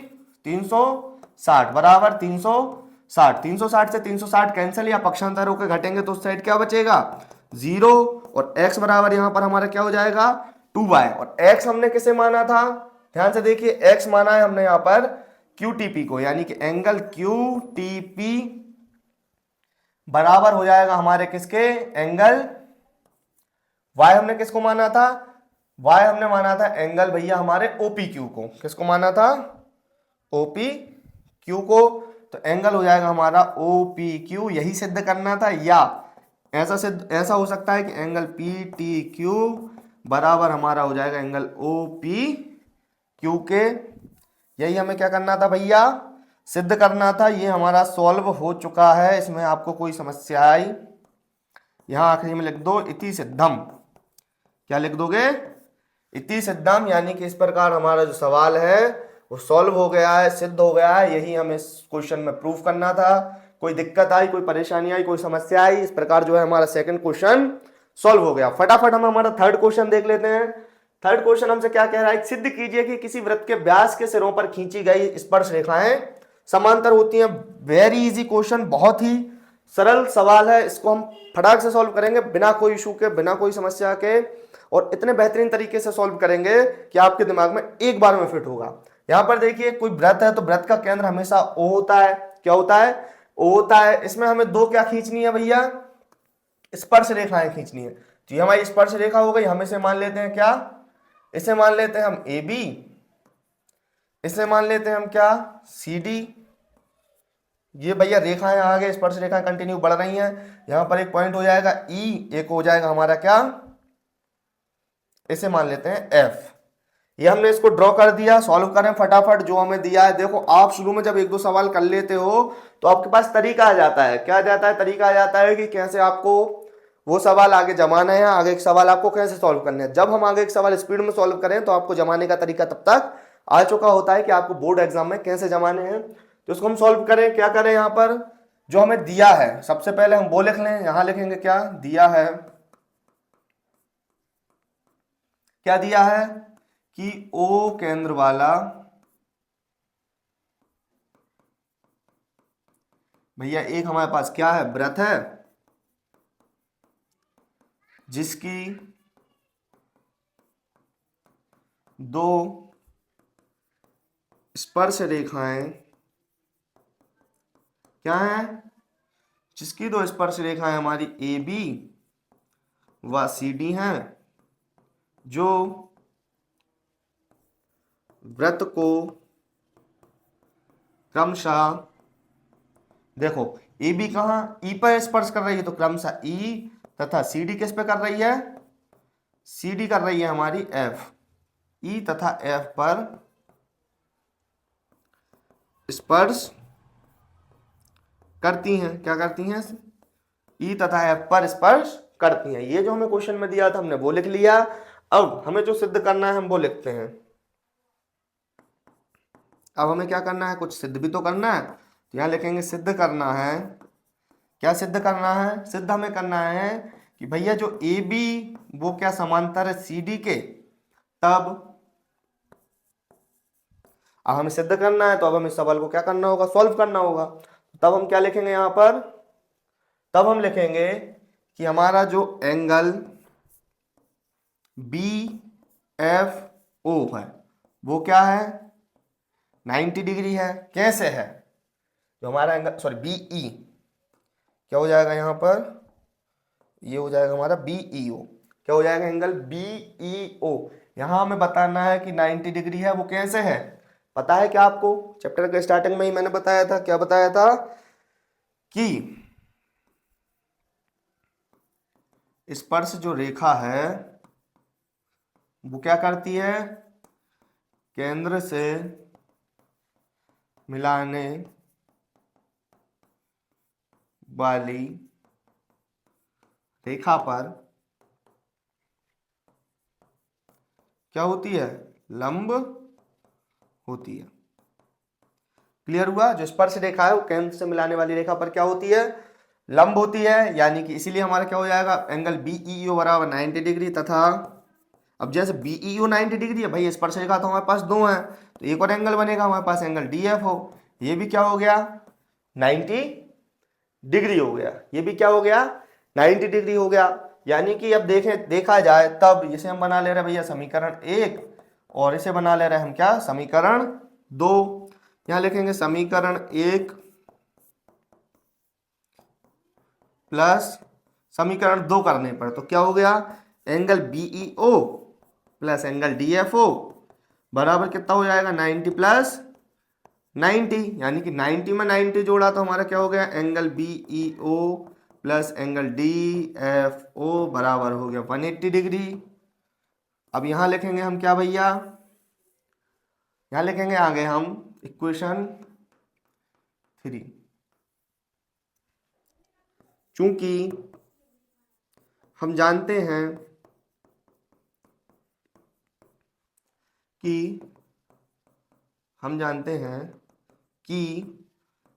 A: 360 बराबर 360। 360 से 360 कैंसिल या पक्षांतर होकर घटेंगे तो उस साइड क्या बचेगा 0। और x बराबर यहां पर हमारा क्या हो जाएगा 2y। और x हमने किसे माना था, ध्यान से देखिए x माना है हमने यहां पर QTP को, यानी कि एंगल QTP बराबर हो जाएगा हमारे किसके, एंगल y हमने किसको माना था, y हमने माना था एंगल भैया हमारे OPQ को। किसको माना था, OPQ को। तो एंगल हो जाएगा हमारा OPQ, यही सिद्ध करना था। या ऐसा हो सकता है कि एंगल PTQ बराबर हमारा हो जाएगा एंगल OPQ के। यही हमें क्या करना था भैया, सिद्ध करना था। ये हमारा सॉल्व हो चुका है। इसमें आपको कोई समस्या आई, यहां आखिरी में लिख दो इति सिद्धम। क्या लिख दोगे, इति सिद्धम, यानी कि इस प्रकार हमारा जो सवाल है वो सॉल्व हो गया है, सिद्ध हो गया है। यही हमें इस क्वेश्चन में प्रूफ करना था। कोई दिक्कत आई, कोई परेशानी आई, कोई समस्या आई, इस प्रकार जो है हमारा सेकंड क्वेश्चन सॉल्व हो गया। फटाफट हम हमारा थर्ड क्वेश्चन देख लेते हैं। थर्ड क्वेश्चन हमसे क्या कह रहा है, सिद्ध कीजिए कि किसी वृत्त के व्यास के सिरों पर खींची गई स्पर्श रेखाएं समांतर होती हैं। वेरी इजी क्वेश्चन, बहुत ही सरल सवाल है। इसको हम फटाक से सॉल्व करेंगे बिना कोई इशू के, बिना कोई समस्या के, और इतने बेहतरीन तरीके से सॉल्व करेंगे कि आपके दिमाग में एक बार में फिट होगा। यहाँ पर देखिए कोई वृत्त है तो वृत्त का केंद्र हमेशा O होता है। क्या होता है? O होता है। इसमें हमें दो क्या खींचनी है भैया? स्पर्श रेखाएं खींचनी है। तो ये हमारी स्पर्श रेखा हो गई। हम इसे मान लेते हैं क्या? इसे मान लेते हैं हम AB, इसे मान लेते हैं हम क्या? CD। ये भैया रेखाएं आगे स्पर्श रेखाएं कंटिन्यू बढ़ रही हैं। यहां पर एक पॉइंट हो जाएगा E, एक हो जाएगा हमारा क्या? इसे मान लेते हैं F। ये हमने इसको ड्रॉ कर दिया। सॉल्व करें फटाफट जो हमें दिया है। देखो आप शुरू में जब एक दो सवाल कर लेते हो तो आपके पास तरीका आ जाता है। क्या आ जाता है? तरीका आ जाता है कि कैसे आपको वो सवाल आगे जमाना है, आगे एक सवाल आपको कैसे सॉल्व करना है। जब हम आगे एक सवाल स्पीड में सॉल्व करें तो आपको जमाने का तरीका तब तक आ चुका होता है कि आपको बोर्ड एग्जाम में कैसे जमाने हैं। तो इसको हम सॉल्व करें। क्या करें? यहाँ पर जो हमें दिया है सबसे पहले हम वो लिख लें। यहां लिखेंगे क्या दिया है? क्या दिया है कि O केंद्र वाला भैया एक हमारे पास क्या है? वृत्त है जिसकी दो स्पर्श रेखाएं क्या है? जिसकी दो स्पर्श रेखाएं हमारी AB व CD हैं, जो वृत्त को क्रमशः, देखो AB कहाँ? E पर स्पर्श कर रही है तो क्रमशः E, तथा CD किस पे कर रही है? CD कर रही है हमारी F। E तथा F पर स्पर्श करती हैं। क्या करती हैं? E तथा F पर स्पर्श करती हैं। ये जो हमें क्वेश्चन में दिया था हमने वो लिख लिया। अब हमें जो सिद्ध करना है हम वो लिखते हैं। अब हमें क्या करना है? कुछ सिद्ध भी तो करना है। तो यहाँ लिखेंगे सिद्ध करना है। क्या सिद्ध करना है? सिद्ध हमें करना है कि भैया जो AB वो क्या समांतर है CD के, तब अब हमें सिद्ध करना है। तो अब हमें इस सवाल को क्या करना होगा? सॉल्व करना होगा। तब हम क्या लिखेंगे यहां पर? तब हम लिखेंगे कि हमारा जो एंगल BFO है वो क्या है? 90 डिग्री है। कैसे है? जो हमारा एंगल BE क्या हो जाएगा यहां पर? ये हो जाएगा हमारा BEO। क्या हो जाएगा? Angle BEO। यहां हमें बताना है कि 90 डिग्री है। वो कैसे है पता है क्या आपको? चैप्टर के स्टार्टिंग में ही मैंने बताया था। क्या बताया था? कि स्पर्श जो रेखा है वो क्या करती है? केंद्र से मिलाने वाली रेखा पर क्या होती है? लंब होती है। क्लियर हुआ? जो स्पर्श रेखा है वो केंद्र से मिलाने वाली रेखा पर क्या होती है? लंब होती है। यानी कि इसीलिए हमारा क्या हो जाएगा? एंगल BEO बराबर 90 डिग्री, तथा अब जैसे BEO 90 डिग्री है भाई, स्पर्श रेखा तो हमारे पास दो है तो एक और एंगल बनेगा हमारे पास एंगल DFO। ये भी क्या हो गया? 90 डिग्री हो गया। ये भी क्या हो गया? 90 डिग्री हो गया। यानी कि अब देखा जाए तब इसे हम बना ले रहे हैं भैया समीकरण 1, और इसे बना ले रहे हैं हम क्या? समीकरण 2। यहां लिखेंगे समीकरण 1 प्लस समीकरण 2 करने पर तो क्या हो गया? Angle BEO plus angle DFO बराबर कितना हो जाएगा? 90 प्लस 90। यानी कि 90 में 90 जोड़ा तो हमारा क्या हो गया? Angle BEO plus angle DFO बराबर हो गया 180 डिग्री। अब यहां लिखेंगे हम क्या भैया? यहां लिखेंगे आगे हम इक्वेशन 3। चूंकि हम जानते हैं कि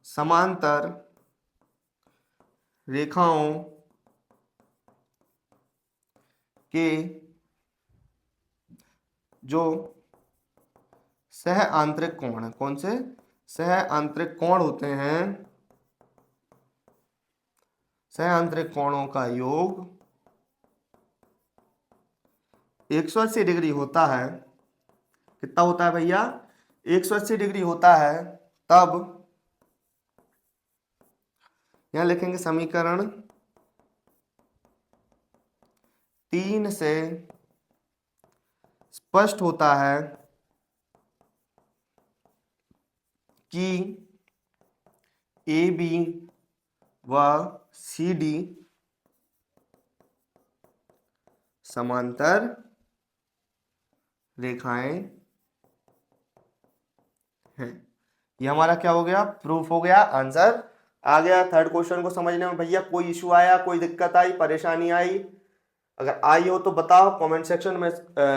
A: समांतर रेखाओं के जो सह आंतरिक कोण है, कौन से सह आंतरिक कोण होते हैं? सह आंतरिक कोणों का योग 180 डिग्री होता है। कितना होता है भैया? 180 डिग्री होता है तब यहां लिखेंगे समीकरण 3 से स्पष्ट होता है कि ए बी व सी डी समांतर रेखाएं हैं। ये हमारा क्या हो गया, प्रूफ हो गया, आंसर आ गया। थर्ड क्वेश्चन को समझने में भैया कोई इशू आया, कोई दिक्कत आई, परेशानी आई? अगर आई हो तो बताओ कमेंट सेक्शन में,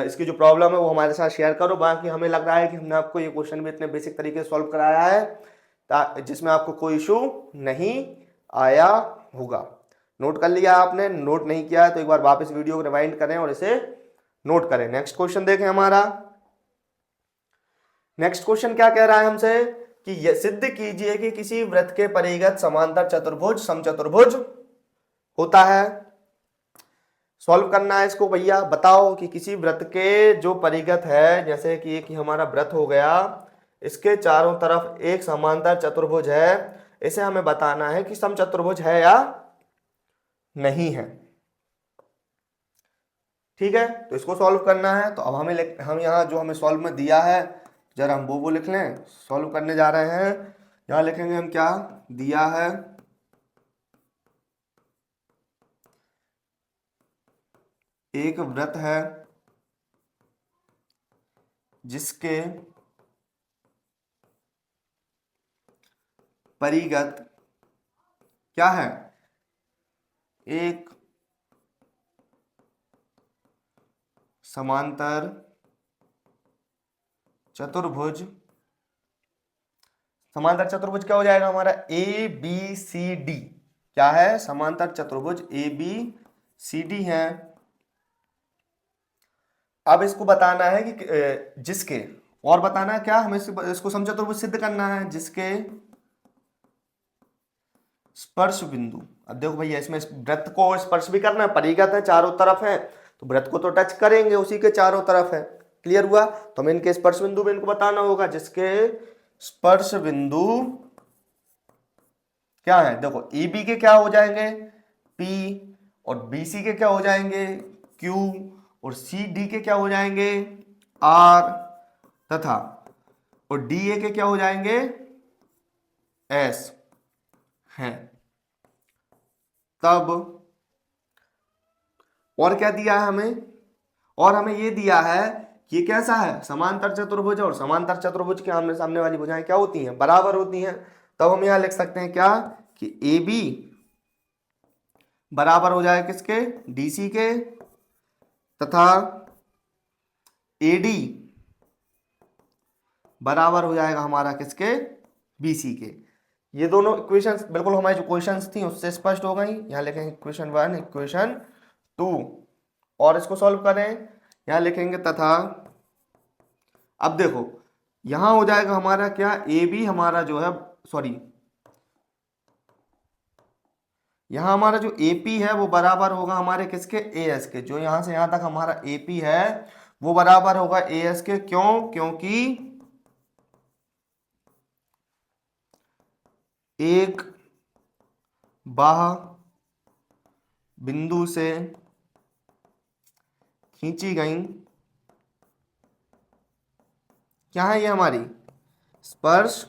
A: इसकी जो प्रॉब्लम है वो हमारे साथ शेयर करो। बाकी हमें लग रहा है कि हमने आपको ये क्वेश्चन भी इतने बेसिक तरीके से सॉल्व कराया है जिसमें आपको कोई इशू नहीं आया होगा। नोट कर लिया आपने? नोट नहीं किया है तो एक बार वापस वीडियो को रिवाइंड करें और इसे नोट करें। नेक्स्ट क्वेश्चन देखें हमारा। नेक्स्ट क्वेश्चन क्या कह रहा है हमसे कि यह सिद्ध कीजिए कि किसी वृत्त के परिगत समांतर चतुर्भुज समचतुर्भुज होता है। सॉल्व करना है इसको भैया। बताओ कि किसी वृत्त के जो परिगत है, जैसे कि हमारा वृत्त हो गया, इसके चारों तरफ एक समांतर चतुर्भुज है, इसे हमें बताना है कि समचतुर्भुज है या नहीं है। ठीक है, तो इसको सॉल्व करना है। तो अब हम यहाँ जो हमें सॉल्व में दिया है जरा हम वो लिख लें। सॉल्व करने जा रहे हैं, यहाँ लिखेंगे हम क्या दिया है। एक वृत्त है जिसके परिगत क्या है, एक समांतर चतुर्भुज। समांतर चतुर्भुज क्या हो जाएगा हमारा, ए बी सी डी। क्या है, समांतर चतुर्भुज ए बी सी डी है। अब इसको बताना है कि जिसके, और बताना है क्या हमें, इसको समचतुर्भुज सिद्ध करना है जिसके स्पर्श बिंदु। अब देखो भैया इसमें वृत्त को स्पर्श भी करना है, परिगत है, चारों तरफ है, तो वृत्त को तो टच करेंगे, उसी के चारों तरफ है। क्लियर हुआ? तो हमें इनके स्पर्श बिंदु में इनको बताना होगा जिसके स्पर्श बिंदु क्या है। देखो ए बी के क्या हो जाएंगे P, और बी सी के क्या हो जाएंगे Q, और सी डी के क्या हो जाएंगे R, तथा और डी ए के क्या हो जाएंगे S हैं। तब और क्या दिया है हमें, और हमें ये दिया है कि ये कैसा है, समांतर चतुर्भुज है, और समांतर चतुर्भुज के आमने सामने वाली भुजाएं क्या होती हैं, बराबर होती हैं। तब हम यहां लिख सकते हैं क्या कि ए बी बराबर हो जाए किसके, डी सी के, तथा ए डी बराबर हो जाएगा हमारा किसके, बी सी के। ये दोनों इक्वेशंस बिल्कुल हमारी जो क्वेश्चंस थी उससे स्पष्ट हो गई। यहाँ लिखेंगे इक्वेशन 1, इक्वेशन 2, और इसको सॉल्व करें। यहाँ लिखेंगे तथा, अब देखो यहां हो जाएगा हमारा क्या, ए बी हमारा जो है, सॉरी यहां हमारा जो ए पी है वो बराबर होगा हमारे किसके, ए एस के। जो यहां से यहां तक हमारा ए पी है वो बराबर होगा ए एस के। क्यों? क्योंकि एक बाह बिंदु से खींची गई क्या है, ये हमारी स्पर्श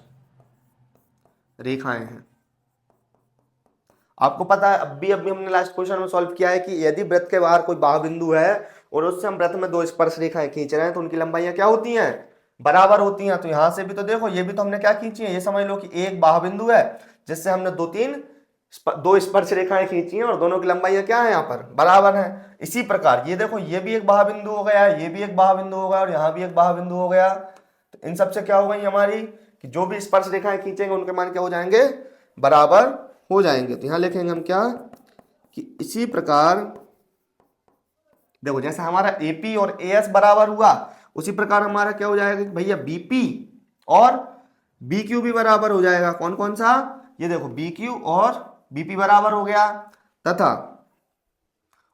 A: रेखाएं हैं। आपको पता है अभी हमने लास्ट क्वेश्चन में सॉल्व किया है कि यदि वृत्त के बाहर कोई बाह बिंदु है और उससे हम वृत्त में दो स्पर्श रेखाएं खींच रहे हैं तो उनकी लंबाइयां क्या होती हैं, बराबर होती हैं। तो यहां से भी तो देखो, ये भी तो हमने क्या खींची है, ये समझ लो कि एक बाह बिंदु है जिससे हमने दो स्पर्श रेखाएं खींची हैं और दोनों की लंबाइयां क्या है, यहाँ पर बराबर है। इसी प्रकार ये देखो, ये भी एक बाह बिंदु हो गया, ये भी एक बाह बिंदु हो गया, और यहाँ भी एक बाह बिंदु हो गया। तो इन सबसे क्या हो गई हमारी कि जो भी स्पर्श रेखाएं खींचेंगे उनके मान क्या हो जाएंगे, बराबर हो जाएंगे। तो यहां लिखेंगे हम क्या कि इसी प्रकार देखो, जैसे हमारा एपी और एएस बराबर हुआ उसी प्रकार हमारा क्या हो जाएगा भैया, बीपी और बीक्यू भी बराबर हो जाएगा। कौन कौन सा, ये देखो बीक्यू और बीपी बराबर हो गया, तथा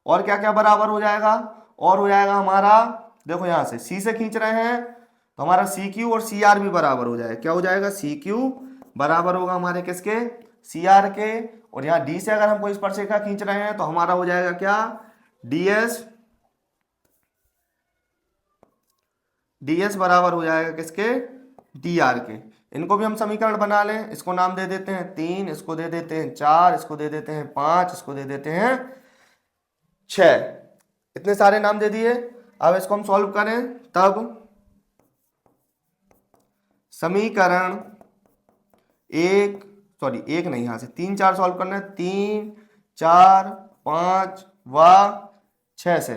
A: और क्या क्या बराबर हो जाएगा, और हो जाएगा हमारा, देखो यहां से सी से खींच रहे हैं तो हमारा सी क्यू और सी आर भी बराबर हो जाएगा। क्या हो जाएगा? सी क्यू बराबर होगा हमारे किसके? सी आर के। और यहाँ डी से अगर हम कोई स्पर्शरेखा खींच रहे हैं तो हमारा हो जाएगा क्या? डीएस। डीएस बराबर हो जाएगा किसके? डी आर के। इनको भी हम समीकरण बना लें। इसको नाम दे देते हैं 3, इसको दे देते हैं 4, इसको दे देते हैं 5, इसको दे देते हैं 6। इतने सारे नाम दे दिए। अब इसको हम सॉल्व करें तब समीकरण एक नहीं, यहां से 3, 4 सॉल्व करना है। 3, 4, 5 व 6 से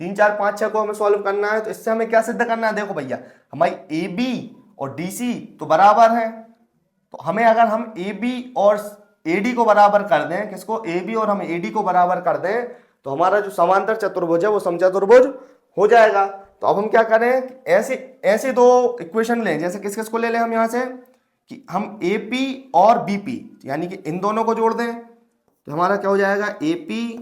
A: 3, 4, 5, 6 को हमें सॉल्व करना है। तो इससे हमें क्या सिद्ध करना है? देखो भैया, हमारी ए बी और डी सी तो बराबर है। तो हमें अगर हम ए बी और ए डी को बराबर कर दें, किसको? ए बी और हम ए डी को बराबर कर दें, तो हमारा जो समांतर चतुर्भुज है वो समचतुर्भुज हो जाएगा। तो अब हम क्या करें? ऐसे दो इक्वेशन लें। जैसे किस किस को ले लें हम यहां से कि हम ए पी और बी पी, यानी कि इन दोनों को जोड़ दें। तो हमारा क्या हो जाएगा? A P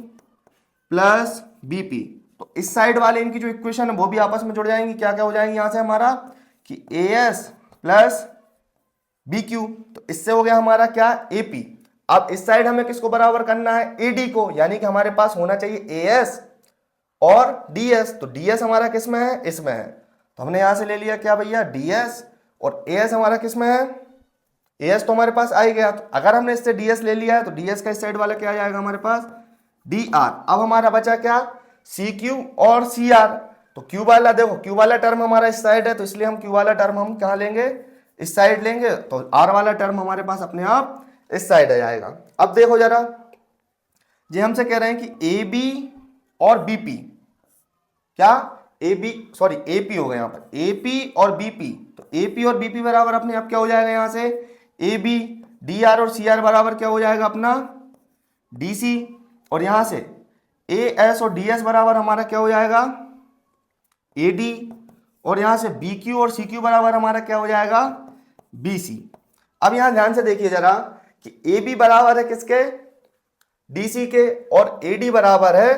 A: plus B P. तो इस साइड वाले इनकी जो इक्वेशन है वो भी आपस में जुड़ जाएंगी। क्या क्या हो जाएंगी यहां से हमारा कि A S plus B Q. तो इससे हो गया हमारा क्या? A P. अब इस साइड हमें किसको बराबर करना है? ए डी को, यानी कि हमारे पास होना चाहिए ए एस और डी एस। तो डी एस हमारा किस में है? इसमें है। तो हमने यहां से ले लिया क्या भैया? D S. और ए एस हमारा किस में है? ए एस तो हमारे पास आ ही गया। तो अगर हमने इससे डी एस ले लिया है तो डी एस का इस साइड वाला क्या आ जाएगा हमारे पास? D R. अब हमारा बचा क्या? सी क्यू और सी आर। तो क्यू वाला, देखो क्यू वाला टर्म हमारा इस साइड है, तो इसलिए हम क्यू वाला टर्म हम कहाँ लेंगे? इस साइड लेंगे। तो आर वाला टर्म हमारे पास अपने आप इस साइड आ जाएगा। अब देखो जरा, ये हमसे कह रहे हैं कि ए बी और बी पी, क्या? A B, sorry A P हो गया यहाँ पर, ए पी और बी पी। तो ए पी और बी पी बराबर अपने आप क्या हो जाएगा? यहाँ से ए बी, डी आर और सी आर बराबर क्या हो जाएगा अपना? D C. और यहां से ए एस और डी एस बराबर हमारा क्या हो जाएगा? A D. और यहां से बी क्यू और सी क्यू बराबर हमारा क्या हो जाएगा? B C. अब यहां ध्यान से देखिए जरा कि ए बी बराबर है किसके? डी सी के। और ए डी बराबर है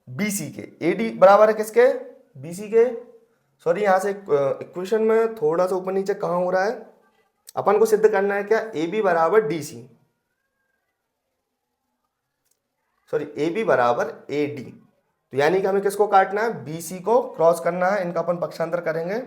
A: बी सी के। ए डी बराबर है किसके? बी सी के। सॉरी, यहां से इक्वेशन में थोड़ा सा ऊपर नीचे कहां हो रहा है? अपन को सिद्ध करना है क्या? ए बी बराबर D C, sorry A B बराबर ए डी। तो यानी कि हमें किसको काटना है? बी सी को क्रॉस करना है। इनका अपन पक्षांतर करेंगे।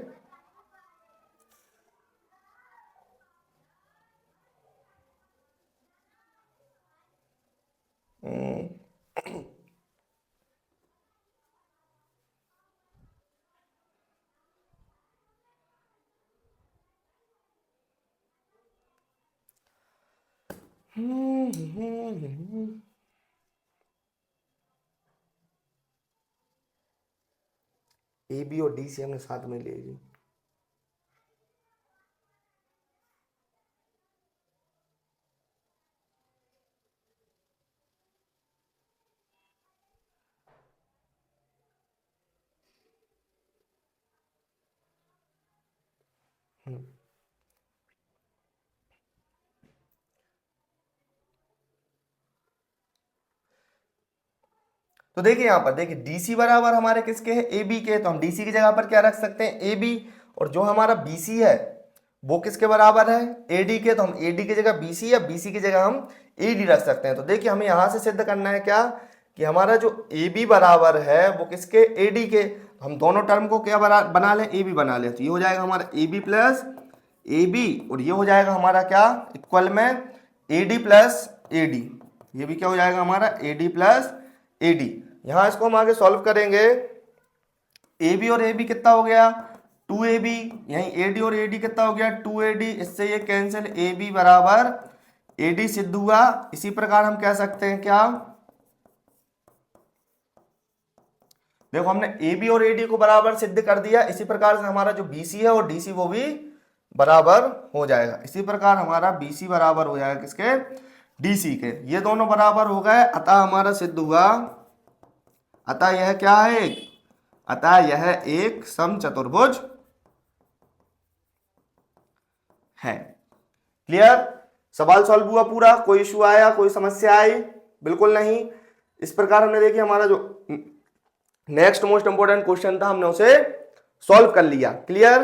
A: ए बी और डी सी हमने साथ में ले ली। तो देखिए यहां पर देखिए डीसी बराबर हमारे किसके हैं? ए बी के। तो हम डीसी की जगह पर क्या रख सकते हैं? A B. और जो हमारा बीसी है वो किसके बराबर है? एडी के। तो हम एडी की जगह बीसी या बीसी की जगह हम एडी रख सकते हैं। तो देखिए हमें यहां से सिद्ध करना है क्या कि हमारा जो ए बी बराबर है वो किसके? एडी के। तो हम दोनों टर्म को क्या बना लें? ए बी बना लें। तो ये हो जाएगा हमारा A B plus A B. और ये हो जाएगा हमारा क्या? इक्वल में A D plus A D. ये भी क्या हो जाएगा हमारा? A D plus A D. यहां इसको हम आगे सॉल्व करेंगे। ए बी और ए बी कितना हो गया? 2ab। यहीं AD और AD कितना हो गया? 2AD। इससे ये कैंसिल, AB बराबर AD सिद्ध हुआ। इसी प्रकार हम कह सकते हैं क्या? देखो हमने AB और AD को बराबर सिद्ध कर दिया। इसी प्रकार से हमारा जो BC है और DC वो भी बराबर हो जाएगा। इसी प्रकार हमारा BC बराबर हो जाएगा किसके? DC के। ये दोनों बराबर हो गए, अतः हमारा सिद्ध हुआ। अतः यह क्या है? अतः यह एक समचतुर्भुज है। क्लियर? सवाल सॉल्व हुआ पूरा? कोई इशू आया, कोई समस्या आई? बिल्कुल नहीं। इस प्रकार हमने देखिए हमारा जो नेक्स्ट मोस्ट इंपोर्टेंट क्वेश्चन था हमने उसे सॉल्व कर लिया। क्लियर?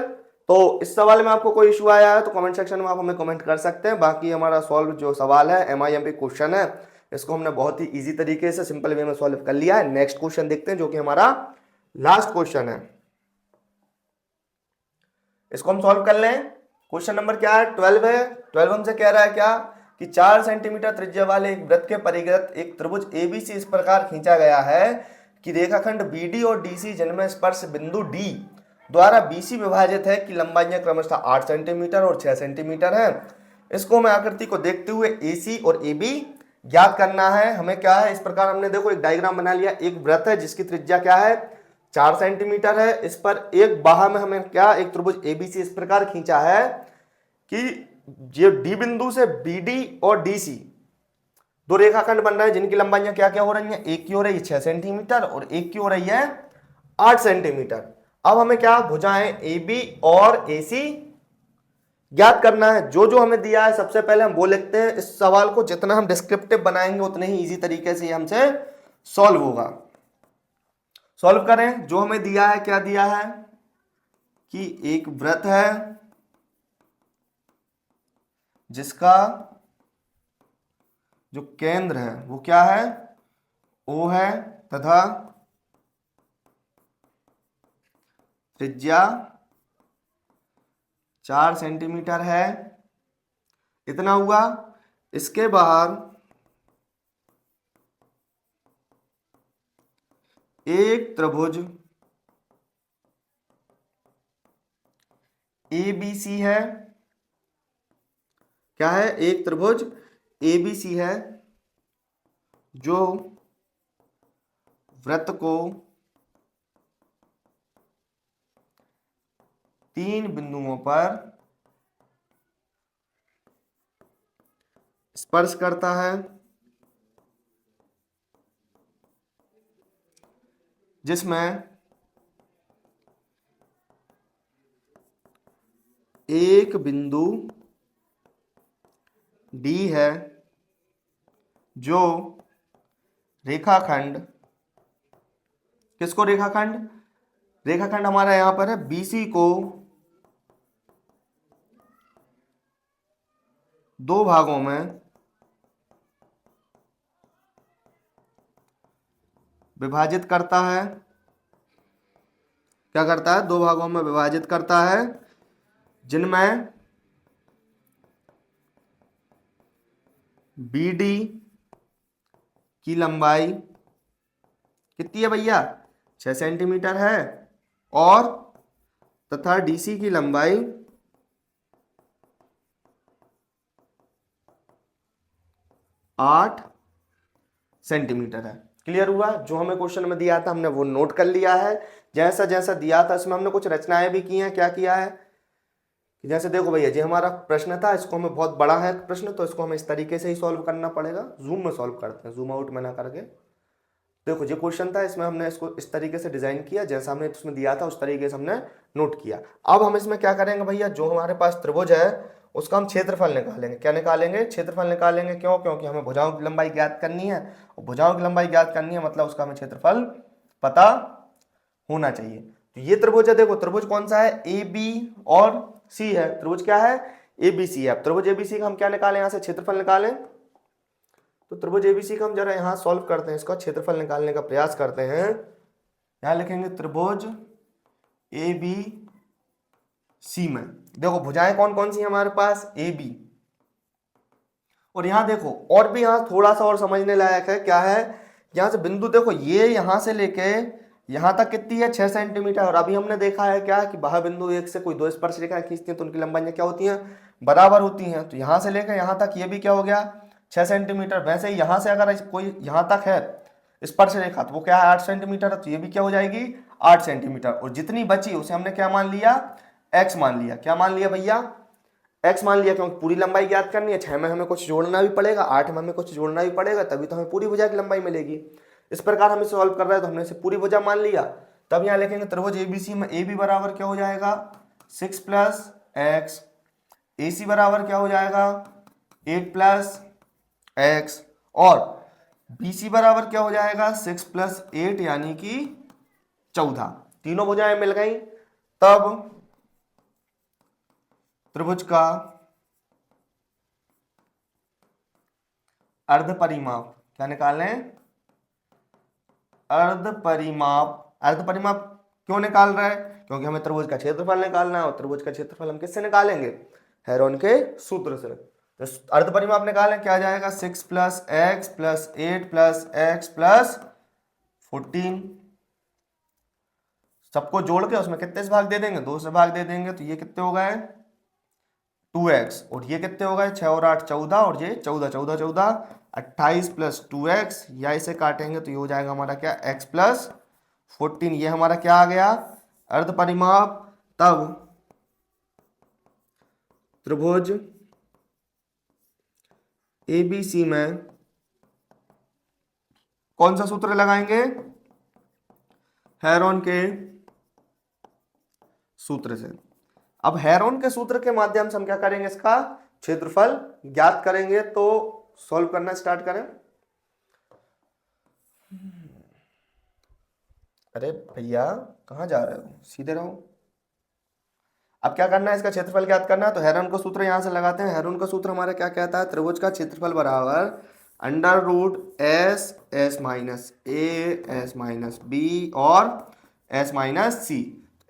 A: तो इस सवाल में आपको कोई इशू आया है तो कमेंट सेक्शन में आप हमें कमेंट कर सकते हैं। बाकी हमारा सॉल्व जो सवाल है MIMP क्वेश्चन है, इसको हमने बहुत ही इजी तरीके से सिंपल वे में सॉल्व कर लिया है। नेक्स्ट क्वेश्चन देखते हैं जो कि हमारा लास्ट क्वेश्चन है, इसको हम सॉल्व कर लें। क्वेश्चन नंबर क्या है? 12 है। 12 हमसे कह रहा है क्या कि 4 सेंटीमीटर त्रिज्या वाले एक वृत्त के परिगत एक त्रिभुज ABC इस प्रकार खींचा गया है कि रेखाखंड BD और DC जिनमें स्पर्श बिंदु D द्वारा BC विभाजित है कि लंबाइयां क्रमशः 8 सेंटीमीटर और 6 सेंटीमीटर है। इसको हमें आकृति को देखते हुए AC और AB ज्ञात करना है। हमें क्या है, इस प्रकार हमने देखो एक डायग्राम बना लिया। एक वृत्त है जिसकी त्रिज्या क्या है? 4 सेंटीमीटर है। इस पर एक बाह में हमें क्या एक त्रिभुज ABC इस प्रकार खींचा है कि ये D बिंदु से BD और DC दो रेखाखंड बन रहे हैं जिनकी लंबाइयां क्या क्या हो रही हैं? एक की हो रही है 6 सेंटीमीटर और एक की हो रही है 8 सेंटीमीटर। अब हमें क्या भुजाएं AB और AC ज्ञात करना है। जो जो हमें दिया है सबसे पहले हम वो लिखते हैं। इस सवाल को जितना हम डिस्क्रिप्टिव बनाएंगे उतने ही इजी तरीके से हमसे सॉल्व होगा। सॉल्व करें। जो हमें दिया है, क्या दिया है कि एक वृत्त है जिसका जो केंद्र है वो क्या है? O है तथा त्रिज्या 4 सेंटीमीटर है। इतना हुआ। इसके बाहर एक त्रिभुज ABC है। क्या है? एक त्रिभुज ABC है जो वृत्त को 3 बिंदुओं पर स्पर्श करता है, जिसमें एक बिंदु D है जो रेखाखंड, किसको रेखाखंड? रेखाखंड हमारा यहां पर है BC को दो भागों में विभाजित करता है। क्या करता है? दो भागों में विभाजित करता है जिनमें BD की लंबाई कितनी है भैया? 6 सेंटीमीटर है और तथा DC की लंबाई 8 सेंटीमीटर है। क्लियर हुआ? जो हमें क्वेश्चन में दिया था हमने वो नोट कर लिया है। जैसा जैसा दिया था इसमें हमने कुछ रचनाएं भी की हैं। क्या किया है कि जैसे देखो भैया, ये हमारा प्रश्न था, इसको हमें बहुत बड़ा है प्रश्न, तो इसको हमें इस तरीके से ही सॉल्व करना पड़ेगा। जूम में सॉल्व करते हैं, जूम आउट में ना करके। देखो ये क्वेश्चन था, इसमें हमने इसको इस तरीके से डिजाइन किया, जैसा हमने इसमें दिया था उस तरीके से हमने नोट किया। अब हम इसमें क्या करेंगे भैया, जो हमारे पास त्रिभुज है उसका हम क्षेत्रफल निकालेंगे। क्या निकालेंगे? क्षेत्रफल निकालेंगे। क्यों? क्योंकि हमें भुजाओं की लंबाई ज्ञात करनी है, और भुजाओं की लंबाई ज्ञात करनी है मतलब उसका हमें क्षेत्रफल पता होना चाहिए। तो ये त्रिभुज है, देखो त्रिभुज कौन सा है? AB और C है। त्रिभुज क्या है? ABC है। अब त्रिभुज ABC का हम क्या निकालें? यहाँ से क्षेत्रफल निकालें। तो त्रिभुज ABC का हम जरा यहाँ सॉल्व करते हैं, इसका क्षेत्रफल निकालने का प्रयास करते हैं। यहाँ लिखेंगे त्रिभुज ABC में देखो भुजाएं कौन कौन सी हैं हमारे पास? AB। और यहाँ देखो और भी यहाँ थोड़ा सा और समझने लायक है। क्या है? यहाँ से बिंदु देखो, ये यहाँ से लेके यहाँ तक कितनी है? 6 सेंटीमीटर। और अभी हमने देखा है क्या कि बाह्य बिंदु एक से कोई दो स्पर्श रेखाएं खींचती हैं तो उनकी लंबाइयां क्या होती हैं? बराबर होती हैं। तो यहाँ से लेकर यहाँ तक ये भी क्या हो गया? 6 सेंटीमीटर। वैसे ही यहाँ से अगर कोई यहाँ तक है स्पर्श रेखा तो वो क्या है? 8 सेंटीमीटर। तो ये भी क्या हो जाएगी? 8 सेंटीमीटर। और जितनी बची उसे हमने क्या मान लिया? x मान लिया। क्या मान लिया भैया? x मान लिया, क्योंकि पूरी लंबाई ज्ञात करनी है। 6 में हमें कुछ जोड़ना भी पड़ेगा, 8 में हमें कुछ जोड़ना भी पड़ेगा, तभी तो हमें पूरी भुजा की लंबाई मिलेगी। इस प्रकार हम इसे सॉल्व कर रहे हैं तो हमने इसे पूरी भुजा मान लिया। तब यहाँ लिखेंगे त्रिभुज ABC में AB बराबर क्या हो जाएगा? 6 + x। AC बराबर क्या हो जाएगा? 8 + x। और BC बराबर क्या हो जाएगा? 6 + 8 यानी कि 14। तीनों भुजाएं मिल गई। तब त्रिभुज का अर्ध परिमाप, क्या निकालें, अर्ध परिमाप। अर्ध परिमाप क्यों निकाल रहा है, क्योंकि हमें त्रिभुज का क्षेत्रफल निकालना है, और त्रिभुज का क्षेत्रफल हम किससे निकालेंगे, हेरोन के सूत्र से। तो अर्ध परिमाप निकालें, क्या आ जाएगा, 6 + x + 8 + x + 14। सबको जोड़ के उसमें कितने से भाग दे देंगे, 2 से भाग दे देंगे, तो ये कितने हो गए 2x, और ये कितने हो गए 6 और 8 14, और ये 14 14 14 28 + 2x, या इसे काटेंगे तो ये हो जाएगा हमारा क्या, x + 14। ये हमारा क्या आ गया, अर्ध परिमाप। तब त्रिभुज ABC में कौन सा सूत्र लगाएंगे, हेरोन के सूत्र से। अब हेरोन के सूत्र के माध्यम से हम क्या करेंगे, इसका क्षेत्रफल ज्ञात करेंगे। तो सॉल्व करना स्टार्ट करें। अरे भैया कहाँ जा रहे हो, सीधे रहो। अब क्या करना है, इसका क्षेत्रफल ज्ञात करना है। तो हेरोन का सूत्र यहां से लगाते हैं। हेरोन का सूत्र हमारा क्या कहता है, त्रिभुज का क्षेत्रफल बराबर √S S - A S - B और S - C।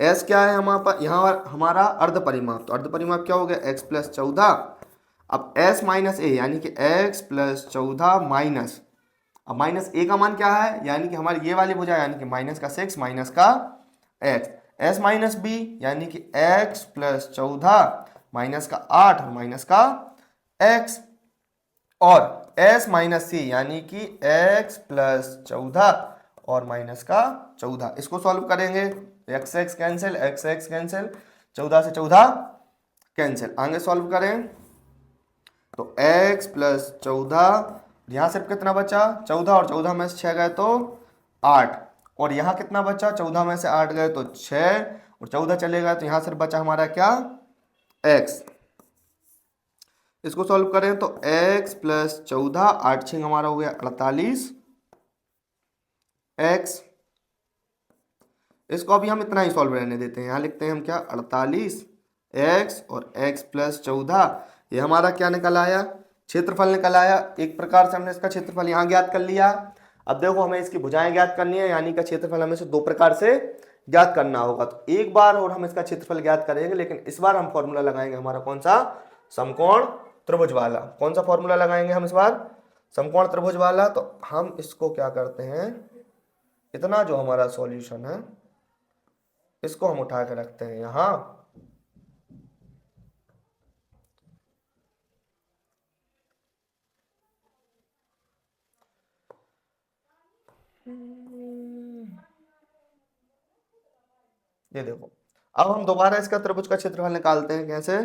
A: S क्या है हमारे पास, यहाँ हमारा अर्ध परिमाप। तो अर्ध परिमाप क्या हो गया, x + 14। अब S - A यानी कि x + 14 माइनस, अब -a का मान क्या है, यानी कि हमारी ये वाली भुजा, यानी कि -6 - x, s - b यानी कि x + 14 -8 और -x, और s - c यानी कि x + 14 और -14। इसको सॉल्व करेंगे, x x cancel, x x cancel, 14 से 14 कैंसिल। आगे सॉल्व करें तो x + 14, यहाँ सिर्फ कितना बचा 14, और 14 में से 6 गए तो 8, और यहाँ कितना बचा 14 में से 8 गए तो 6, और 14 चले गए तो यहाँ सिर्फ बचा हमारा क्या, x। इसको सॉल्व करें तो x + 14, 8 6 हमारा हो गया 48 x। इसको अभी हम इतना ही सॉल्व रहने देते हैं, यहाँ लिखते हैं हम क्या, 48 x और x + 14। ये हमारा क्या निकल आया, क्षेत्रफल निकल आया। एक प्रकार से हमने इसका क्षेत्रफल यहाँ ज्ञात कर लिया। अब देखो हमें इसकी भुजाएं ज्ञात करनी है, यानी का क्षेत्रफल हमें से 2 प्रकार से ज्ञात करना होगा। तो एक बार और हम इसका क्षेत्रफल ज्ञात करेंगे, लेकिन इस बार हम फॉर्मूला लगाएंगे हमारा कौन सा, समकोण त्रिभुज वाला। कौन सा फॉर्मूला लगाएंगे हम इस बार, समकोण त्रिभुज वाला। तो हम इसको क्या करते हैं, इतना जो हमारा सॉल्यूशन है इसको हम उठा के रखते हैं यहाँ, ये देखो। अब हम दोबारा इसका त्रिभुज का क्षेत्रफल निकालते हैं। कैसे,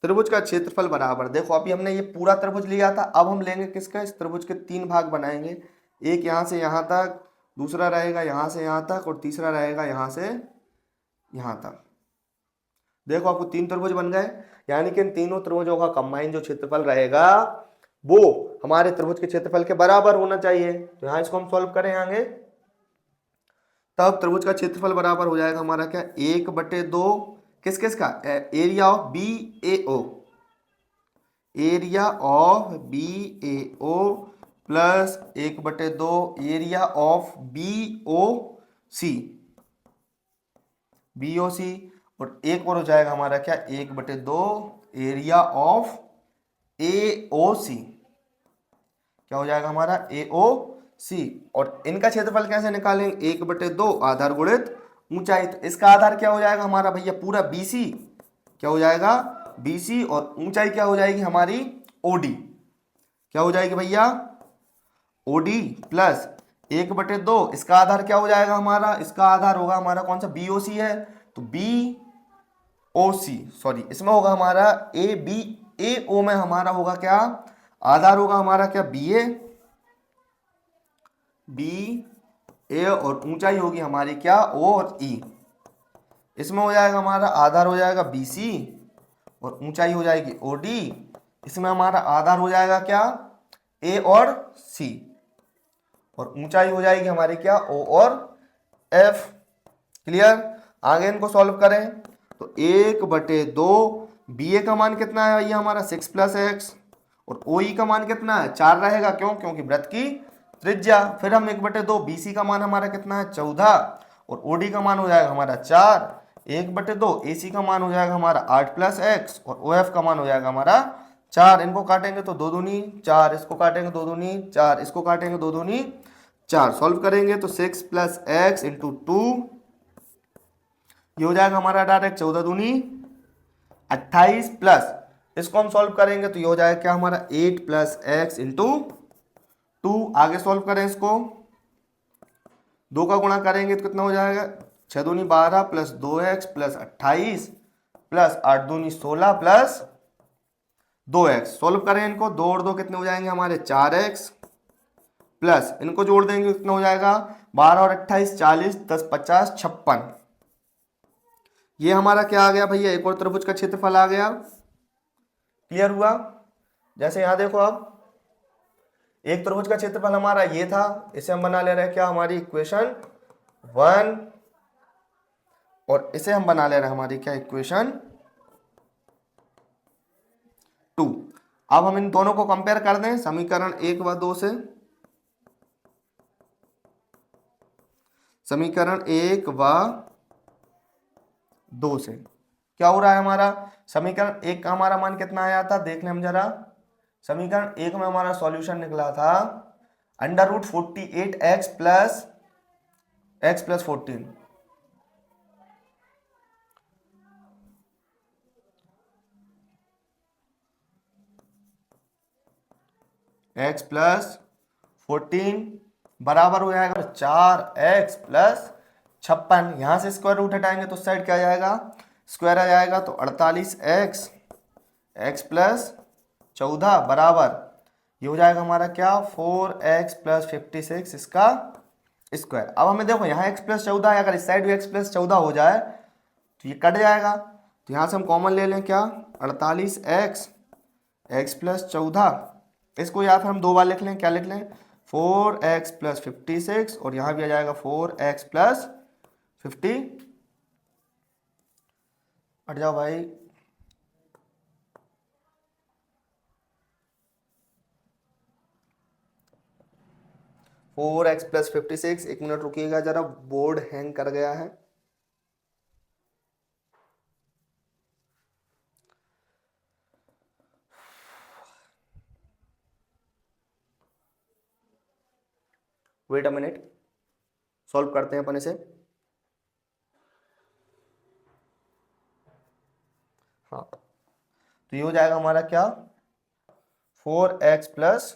A: त्रिभुज का क्षेत्रफल बराबर, देखो अभी हमने ये पूरा त्रिभुज लिया था, अब हम लेंगे किसका, इस त्रिभुज के 3 भाग बनाएंगे। एक यहाँ से यहाँ तक, दूसरा रहेगा यहाँ से यहाँ तक, और तीसरा रहेगा यहाँ से यहाँ तक। देखो आपको 3 त्रिभुज बन गए, यानी कि इन तीनों त्रिभुजों का कंबाइन जो क्षेत्रफल रहेगा वो हमारे त्रिभुज के क्षेत्रफल के बराबर होना चाहिए। तो यहाँ इसको हम सॉल्व करें आगे, तब त्रिभुज का क्षेत्रफल बराबर हो जाएगा हमारा क्या, 1/2 किस किस का, area of BAO, area of BAO plus 1/2 area of BOC, और एक और हो जाएगा हमारा क्या, 1/2 एरिया ऑफ AOC। क्या हो जाएगा हमारा, AOC। और इनका क्षेत्रफल कैसे निकालेंगे, 1/2 आधार गुणित ऊंचाई। तो इसका आधार क्या हो जाएगा हमारा भैया, पूरा BC। क्या हो जाएगा, BC, और ऊंचाई क्या हो जाएगी हमारी, OD। क्या हो जाएगी भैया, OD प्लस 1/2, इसका आधार क्या हो जाएगा हमारा, इसका आधार होगा हमारा कौन सा, BOC है, तो BOC, सॉरी इसमें होगा हमारा AO में हमारा होगा क्या, आधार होगा हमारा क्या, BA, और ऊंचाई होगी हमारी क्या, O और E। इसमें हो जाएगा हमारा आधार हो जाएगा BC, और ऊंचाई हो जाएगी OD। इसमें हमारा आधार हो जाएगा क्या, A और C, और ऊंचाई हो जाएगी हमारी क्या, O और F। क्लियर। आगे इनको सॉल्व करें तो 1/2 बी ए का मान कितना है भैया हमारा 6 + x, और ओ ई का मान कितना है 4 रहेगा, क्यों, क्योंकि वृत्त की त्रिज्या। फिर हम 1/2 बी सी का मान हमारा कितना है 14, और ओ डी का मान हो जाएगा हमारा 4, 1/2 ए सी का मान हो जाएगा हमारा 8 + x, और ओ एफ का मान हो जाएगा हमारा 4। इनको काटेंगे तो 2 दूनी 4, इसको काटेंगे 2 दूनी 4, इसको काटेंगे 2 दूनी 4, सॉल्व करेंगे तो 6 + x × 2, ये हो जाएगा हमारा डायरेक्ट 14 दूनी 28, प्लस इसको हम सॉल्व करेंगे तो ये हो जाएगा क्या हमारा 8 + x × 2। आगे सॉल्व करें इसको, 2 का गुणा करेंगे तो कितना हो जाएगा 6 दूनी 12 + 2x + 28 प्लस 8 दूनी 16 प्लस 2x। सॉल्व करें इनको, 2 और 2 कितने हो जाएंगे हमारे 4x, प्लस इनको जोड़ देंगे कितना हो जाएगा 12 और 28 40, 10 50 56। ये हमारा क्या आ गया भैया, एक और त्रिभुज का क्षेत्रफल आ गया। क्लियर हुआ। जैसे यहां देखो, अब एक त्रिभुज का क्षेत्रफल हमारा ये था, इसे हम बना ले रहे हैं क्या हमारी इक्वेशन 1, और इसे हम बना ले रहे हैं हमारी क्या इक्वेशन 2। अब हम इन दोनों को कंपेयर कर दें समीकरण 1 व 2 से। समीकरण 1 व 2 से क्या हो रहा है हमारा, समीकरण 1 का हमारा मान कितना आया था देख लें हम जरा। समीकरण 1 में हमारा सॉल्यूशन निकला था √48x + 14। x + 14 बराबर हो जाएगा 4x + 56। यहां से स्क्वायर रूट हटाएंगे तो उस साइड क्या आ जाएगा, स्क्वायर आ जाएगा, तो 48x + 14 बराबर ये हो जाएगा हमारा क्या 4x + 56 इसका स्क्वायर। अब हमें देखो यहाँ x + 14 है, अगर इस साइड भी x + 14 हो जाए तो ये कट जाएगा, तो यहाँ से हम कॉमन ले लें क्या 48x + 14। इसको या फिर हम 2 बार लिख लें, क्या लिख लें 4x + 56, और यहाँ भी आ जाएगा 4x + 50। हट जाओ भाई, 4x + 56। 1 मिनट रुकिएगा जरा, बोर्ड हैंग कर गया है। वेट अ मिनट, सॉल्व करते हैं अपन इसे। हाँ, तो ये हो जाएगा हमारा क्या 4x +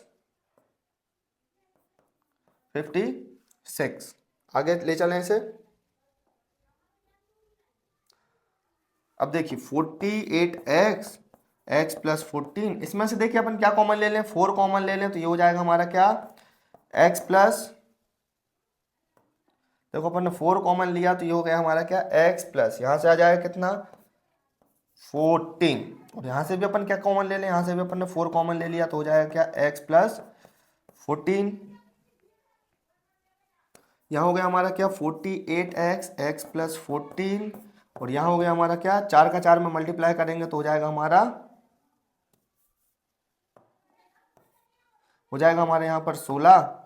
A: 56। आगे ले चलें इसे। अब देखिए 48x + 14, इसमें से देखिए अपन क्या कॉमन ले लें, 4 कॉमन ले लें तो ये हो जाएगा हमारा क्या x प्लस, देखो अपन ने 4 कॉमन लिया तो ये हो गया हमारा क्या x प्लस, यहाँ से आ जाएगा कितना 14, और यहाँ से भी अपन क्या कॉमन ले लें, यहाँ से भी अपन ने 4 कॉमन ले लिया तो हो जाएगा क्या x + 14। यहाँ हो गया हमारा क्या 48x + 14, और यहाँ हो गया हमारा क्या 4 का 4 में मल्टीप्लाई करेंगे तो हो जाएगा हमारा हमारे यहाँ पर 16,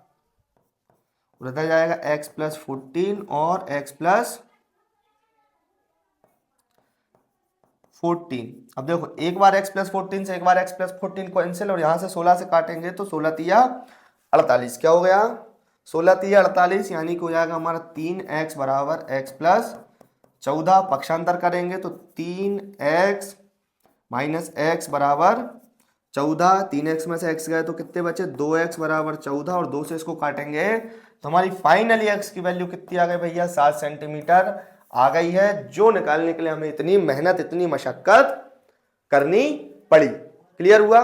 A: उधर जाएगा x + 14 और x + 14। अब देखो एक बार x + 14 से एक बार x + 14 कैंसिल, और यहाँ से 16 से काटेंगे तो 16 तिया 48। क्या हो गया 16 तिया 48, यानी कि हो जाएगा हमारा 3x बराबर x + 14। पक्षांतर करेंगे तो 3x - x बराबर 14। 3x में से x गए तो कितने बचे 2x बराबर 14, और 2 से इसको काटेंगे तो हमारी फाइनली x की वैल्यू कितनी आ गई भैया 7 सेंटीमीटर आ गई है, जो निकालने के लिए हमें इतनी मेहनत इतनी मशक्कत करनी पड़ी। क्लियर हुआ।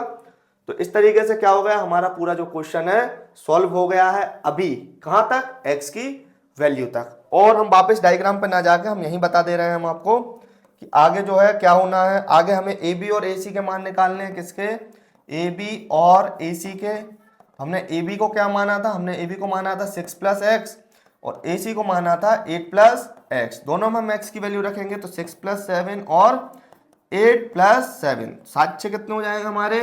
A: तो इस तरीके से क्या हो गया हमारा पूरा जो क्वेश्चन है सॉल्व हो गया है, अभी कहां तक x की वैल्यू तक। और हम वापस डायग्राम पर ना जाके हम यही बता दे रहे हैं हम आपको कि आगे जो है क्या होना है, आगे हमें ए बी और ए सी के मान निकालने हैं। किसके, ए बी और ए सी के। हमने ए बी को क्या माना था, हमने ए बी को माना था 6 + x, और AC को माना था 8 प्लस एक्स, दोनों में हम x की वैल्यू रखेंगे तो 6 प्लस 7 और 8 प्लस 7, 7 से कितने हो जाएगा हमारे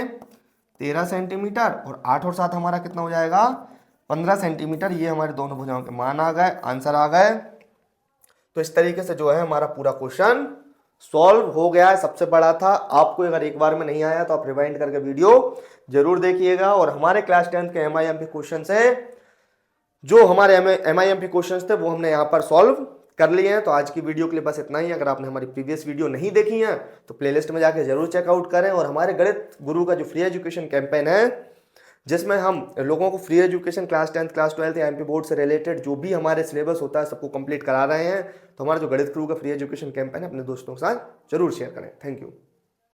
A: 13 सेंटीमीटर, और 8 और 7 हमारा कितना हो जाएगा 15 सेंटीमीटर। ये हमारे दोनों भुजाओं के मान आ गए, आंसर आ गए। तो इस तरीके से जो है हमारा पूरा क्वेश्चन सॉल्व हो गया है। सबसे बड़ा था, आपको अगर एक बार में नहीं आया तो आप रिवाइंड करके वीडियो जरूर देखिएगा। और हमारे क्लास 10th के MIMP क्वेश्चन है, जो हमारे MIMP क्वेश्चन थे वो हमने यहाँ पर सॉल्व कर लिए हैं। तो आज की वीडियो के लिए बस इतना ही। अगर आपने हमारी प्रीवियस वीडियो नहीं देखी है तो प्लेलिस्ट में जाके जरूर चेकआउट करें। और हमारे गणित गुरु का जो फ्री एजुकेशन कैंपेन है, जिसमें हम लोगों को free education class 10th class 12th या MP बोर्ड से रिलेटेड जो भी हमारे सिलेबस होता है सबको कंप्लीट करा रहे हैं। तो हमारा जो गणित गुरु का फ्री एजुकेशन कैंपेन है अपने दोस्तों के साथ जरूर शेयर करें। Thank you.